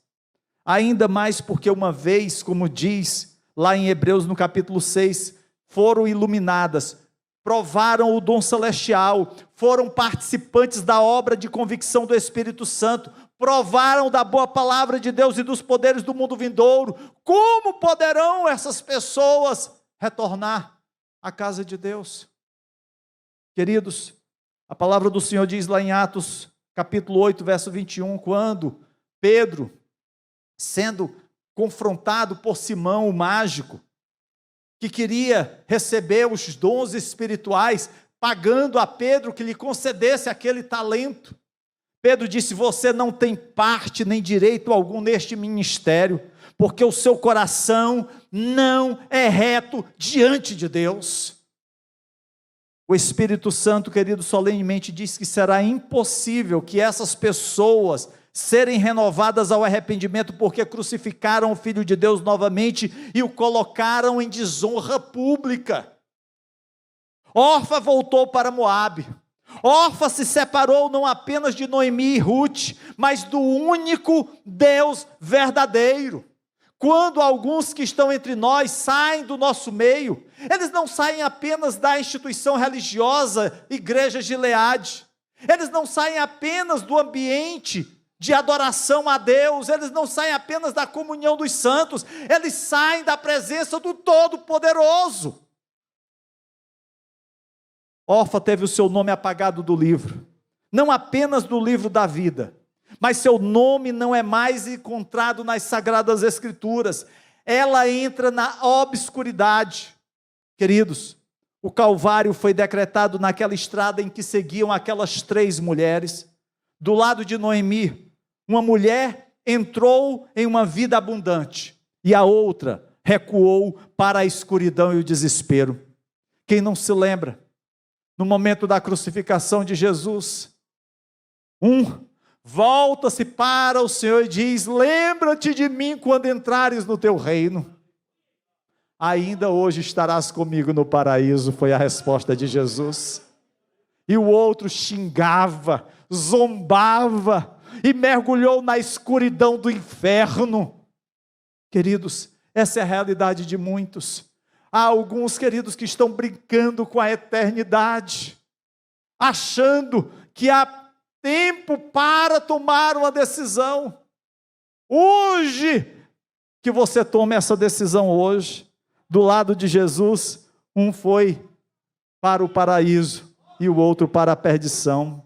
Ainda mais porque uma vez, como diz lá em Hebreus no capítulo 6, foram iluminadas, provaram o dom celestial, foram participantes da obra de convicção do Espírito Santo, provaram da boa palavra de Deus e dos poderes do mundo vindouro. Como poderão essas pessoas retornar à casa de Deus? Queridos, a palavra do Senhor diz lá em Atos, capítulo 8, verso 21, quando Pedro, sendo confrontado por Simão, o mágico, que queria receber os dons espirituais, pagando a Pedro que lhe concedesse aquele talento. Pedro disse: você não tem parte nem direito algum neste ministério, porque o seu coração não é reto diante de Deus. O Espírito Santo, querido, solenemente diz que será impossível que essas pessoas serem renovadas ao arrependimento, porque crucificaram o Filho de Deus novamente e o colocaram em desonra pública. Orfa voltou para Moabe. Orfa se separou não apenas de Noemi e Ruth, mas do único Deus verdadeiro. Quando alguns que estão entre nós saem do nosso meio, eles não saem apenas da instituição religiosa Igreja Gileade, eles não saem apenas do ambiente de adoração a Deus, eles não saem apenas da comunhão dos santos, eles saem da presença do Todo-Poderoso. Orfa teve o seu nome apagado do livro, não apenas do livro da vida, mas seu nome não é mais encontrado nas Sagradas Escrituras, ela entra na obscuridade. Queridos, o Calvário foi decretado naquela estrada em que seguiam aquelas 3 mulheres, Do lado de Noemi, uma mulher entrou em uma vida abundante e a outra recuou para a escuridão e o desespero. Quem não se lembra, no momento da crucificação de Jesus, volta-se para o Senhor e diz: lembra-te de mim quando entrares no teu reino. Ainda hoje estarás comigo no paraíso, foi a resposta de Jesus. E o outro xingava, zombava e mergulhou na escuridão do inferno. Queridos, essa é a realidade de muitos. Há alguns, queridos, que estão brincando com a eternidade, achando que há tempo para tomar uma decisão. Hoje, que você tome essa decisão hoje. Do lado de Jesus, um foi para o paraíso e o outro para a perdição.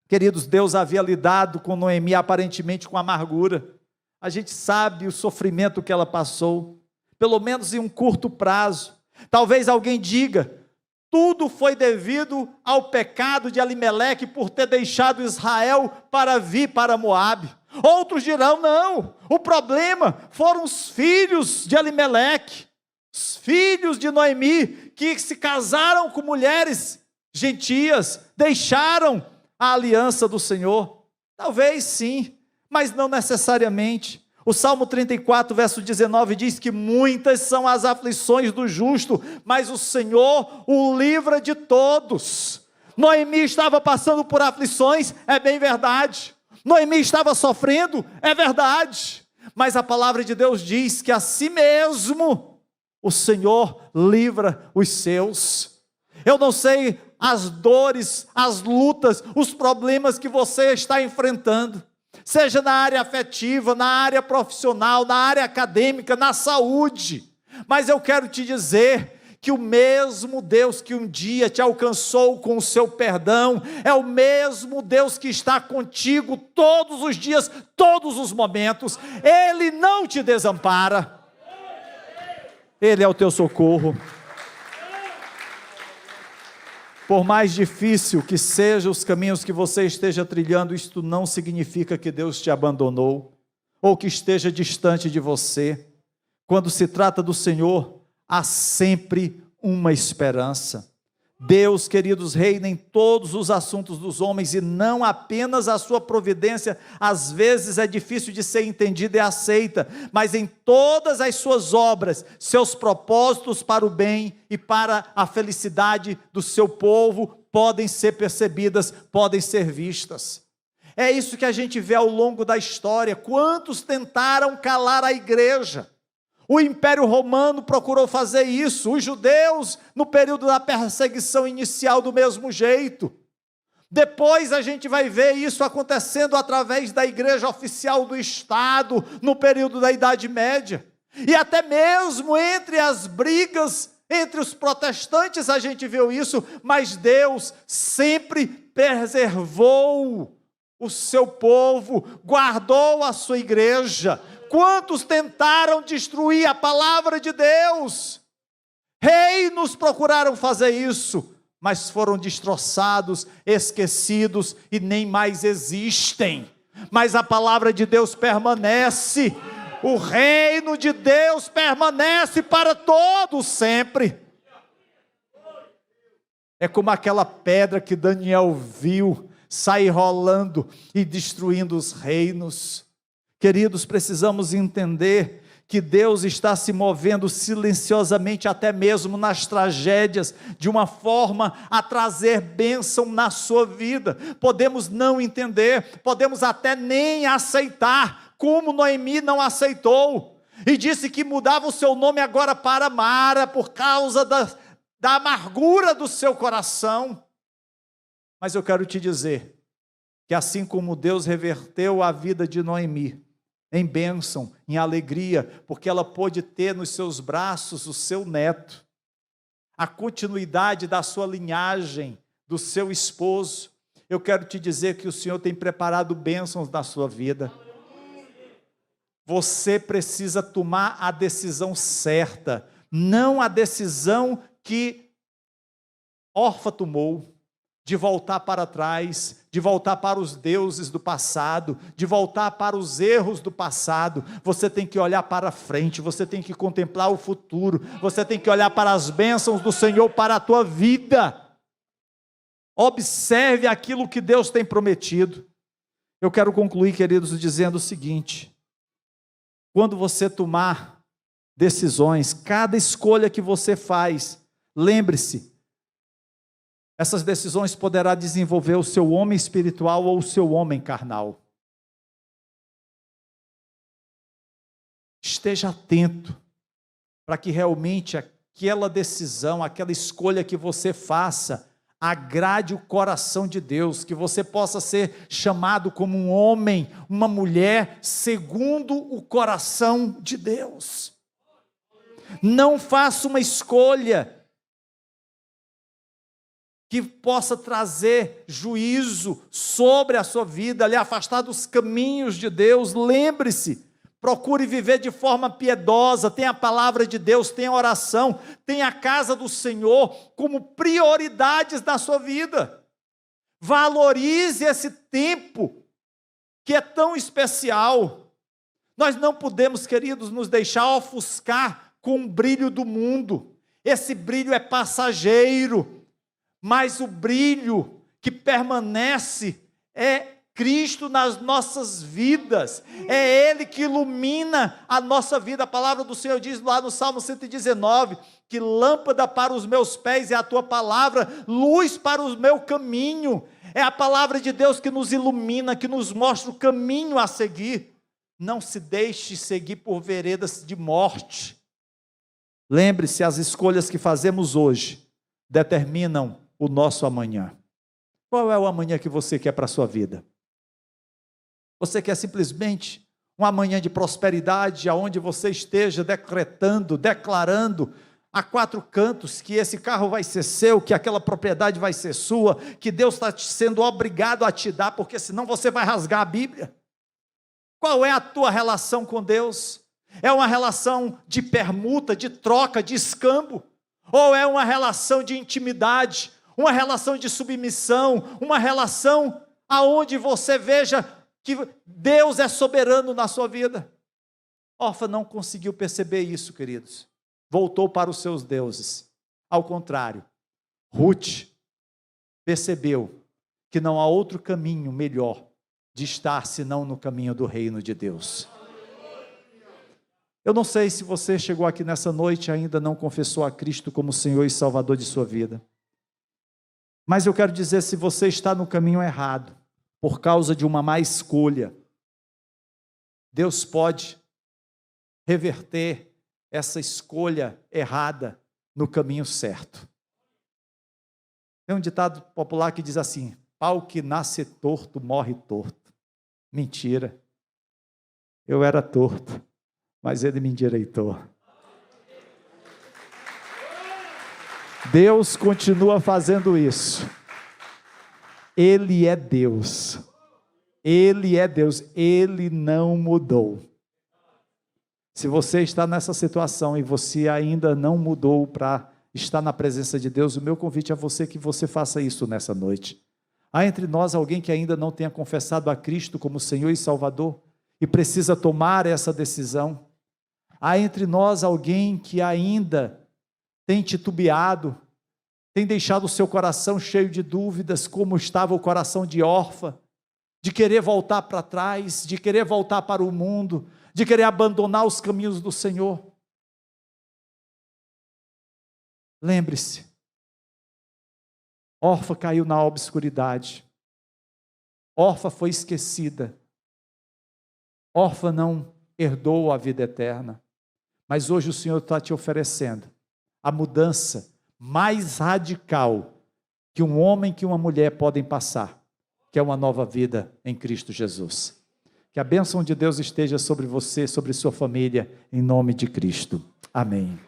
Queridos, Deus havia lidado com Noemi aparentemente com amargura. A gente sabe o sofrimento que ela passou, pelo menos em um curto prazo. Talvez alguém diga: tudo foi devido ao pecado de Elimeleque por ter deixado Israel para vir para Moabe. Outros dirão: não, o problema foram os filhos de Elimeleque, os filhos de Noemi, que se casaram com mulheres gentias, deixaram a aliança do Senhor. Talvez sim, mas não necessariamente. O Salmo 34, verso 19 diz que muitas são as aflições do justo, mas o Senhor o livra de todos. Noemi estava passando por aflições, é bem verdade. Noemi estava sofrendo, é verdade. Mas a palavra de Deus diz que a si mesmo o Senhor livra os seus. Eu não sei as dores, as lutas, os problemas que você está enfrentando, seja na área afetiva, na área profissional, na área acadêmica, na saúde, mas eu quero te dizer que o mesmo Deus que um dia te alcançou com o seu perdão, é o mesmo Deus que está contigo todos os dias, todos os momentos. Ele não te desampara, Ele é o teu socorro. Por mais difícil que sejam os caminhos que você esteja trilhando, isto não significa que Deus te abandonou, ou que esteja distante de você. Quando se trata do Senhor, há sempre uma esperança. Deus, queridos, reina em todos os assuntos dos homens, e não apenas a sua providência, às vezes é difícil de ser entendida e aceita, mas em todas as suas obras, seus propósitos para o bem e para a felicidade do seu povo, podem ser percebidas, podem ser vistas. É isso que a gente vê ao longo da história. Quantos tentaram calar a igreja? O Império Romano procurou fazer isso, os judeus, no período da perseguição inicial, do mesmo jeito. Depois a gente vai ver isso acontecendo através da igreja oficial do Estado, no período da Idade Média. E até mesmo entre as brigas entre os protestantes a gente viu isso, mas Deus sempre preservou o seu povo, guardou a sua igreja. Quantos tentaram destruir a palavra de Deus? Reinos procuraram fazer isso, mas foram destroçados, esquecidos e nem mais existem. Mas a palavra de Deus permanece, o reino de Deus permanece para todos sempre. É como aquela pedra que Daniel viu sair rolando e destruindo os reinos. Queridos, precisamos entender que Deus está se movendo silenciosamente, até mesmo nas tragédias, de uma forma a trazer bênção na sua vida. Podemos não entender, podemos até nem aceitar, como Noemi não aceitou, e disse que mudava o seu nome agora para Mara, por causa da amargura do seu coração. Mas eu quero te dizer, que assim como Deus reverteu a vida de Noemi, em bênção, em alegria, porque ela pôde ter nos seus braços o seu neto, a continuidade da sua linhagem, do seu esposo. Eu quero te dizer que o Senhor tem preparado bênçãos na sua vida. Você precisa tomar a decisão certa, não a decisão que Orfa tomou, de voltar para trás, de voltar para os deuses do passado, de voltar para os erros do passado. Você tem que olhar para frente, você tem que contemplar o futuro, você tem que olhar para as bênçãos do Senhor para a tua vida. Observe aquilo que Deus tem prometido. Eu quero concluir, queridos, dizendo o seguinte: quando você tomar decisões, cada escolha que você faz, lembre-se, essas decisões poderá desenvolver o seu homem espiritual ou o seu homem carnal. Esteja atento para que realmente aquela decisão, aquela escolha que você faça, agrade o coração de Deus, que você possa ser chamado como um homem, uma mulher, segundo o coração de Deus. Não faça uma escolha que possa trazer juízo sobre a sua vida, lhe afastar dos caminhos de Deus. Lembre-se, procure viver de forma piedosa, tenha a palavra de Deus, tenha a oração, tenha a casa do Senhor como prioridades na sua vida. Valorize esse tempo que é tão especial. Nós não podemos, queridos, nos deixar ofuscar com o brilho do mundo. Esse brilho é passageiro, mas o brilho que permanece é Cristo nas nossas vidas, é Ele que ilumina a nossa vida. A palavra do Senhor diz lá no Salmo 119, que lâmpada para os meus pés é a tua palavra, luz para o meu caminho. É a palavra de Deus que nos ilumina, que nos mostra o caminho a seguir. Não se deixe seguir por veredas de morte. Lembre-se, as escolhas que fazemos hoje determinam o nosso amanhã. Qual é o amanhã que você quer para a sua vida? Você quer simplesmente um amanhã de prosperidade, aonde você esteja decretando, declarando a quatro cantos que esse carro vai ser seu, que aquela propriedade vai ser sua, que Deus está sendo obrigado a te dar, porque senão você vai rasgar a Bíblia? Qual é a tua relação com Deus? É uma relação de permuta, de troca, de escambo? Ou é uma relação de intimidade, uma relação de submissão, uma relação aonde você veja que Deus é soberano na sua vida? Orfa não conseguiu perceber isso, queridos. Voltou para os seus deuses. Ao contrário, Ruth percebeu que não há outro caminho melhor de estar senão no caminho do reino de Deus. Eu não sei se você chegou aqui nessa noite e ainda não confessou a Cristo como Senhor e Salvador de sua vida. Mas eu quero dizer, se você está no caminho errado, por causa de uma má escolha, Deus pode reverter essa escolha errada no caminho certo. Tem um ditado popular que diz assim: pau que nasce torto, morre torto. Mentira. Eu era torto, mas Ele me endireitou. Deus continua fazendo isso. Ele é Deus. Ele é Deus. Ele não mudou. Se você está nessa situação e você ainda não mudou para estar na presença de Deus, o meu convite a você que você faça isso nessa noite. Há entre nós alguém que ainda não tenha confessado a Cristo como Senhor e Salvador e precisa tomar essa decisão. Há entre nós alguém que ainda tem titubeado, tem deixado o seu coração cheio de dúvidas, como estava o coração de Orfa, de querer voltar para trás, de querer voltar para o mundo, de querer abandonar os caminhos do Senhor. Lembre-se, Orfa caiu na obscuridade, Orfa foi esquecida, Orfa não herdou a vida eterna, mas hoje o Senhor está te oferecendo a mudança mais radical que um homem e uma mulher podem passar, que é uma nova vida em Cristo Jesus. Que a bênção de Deus esteja sobre você, sobre sua família, em nome de Cristo. Amém.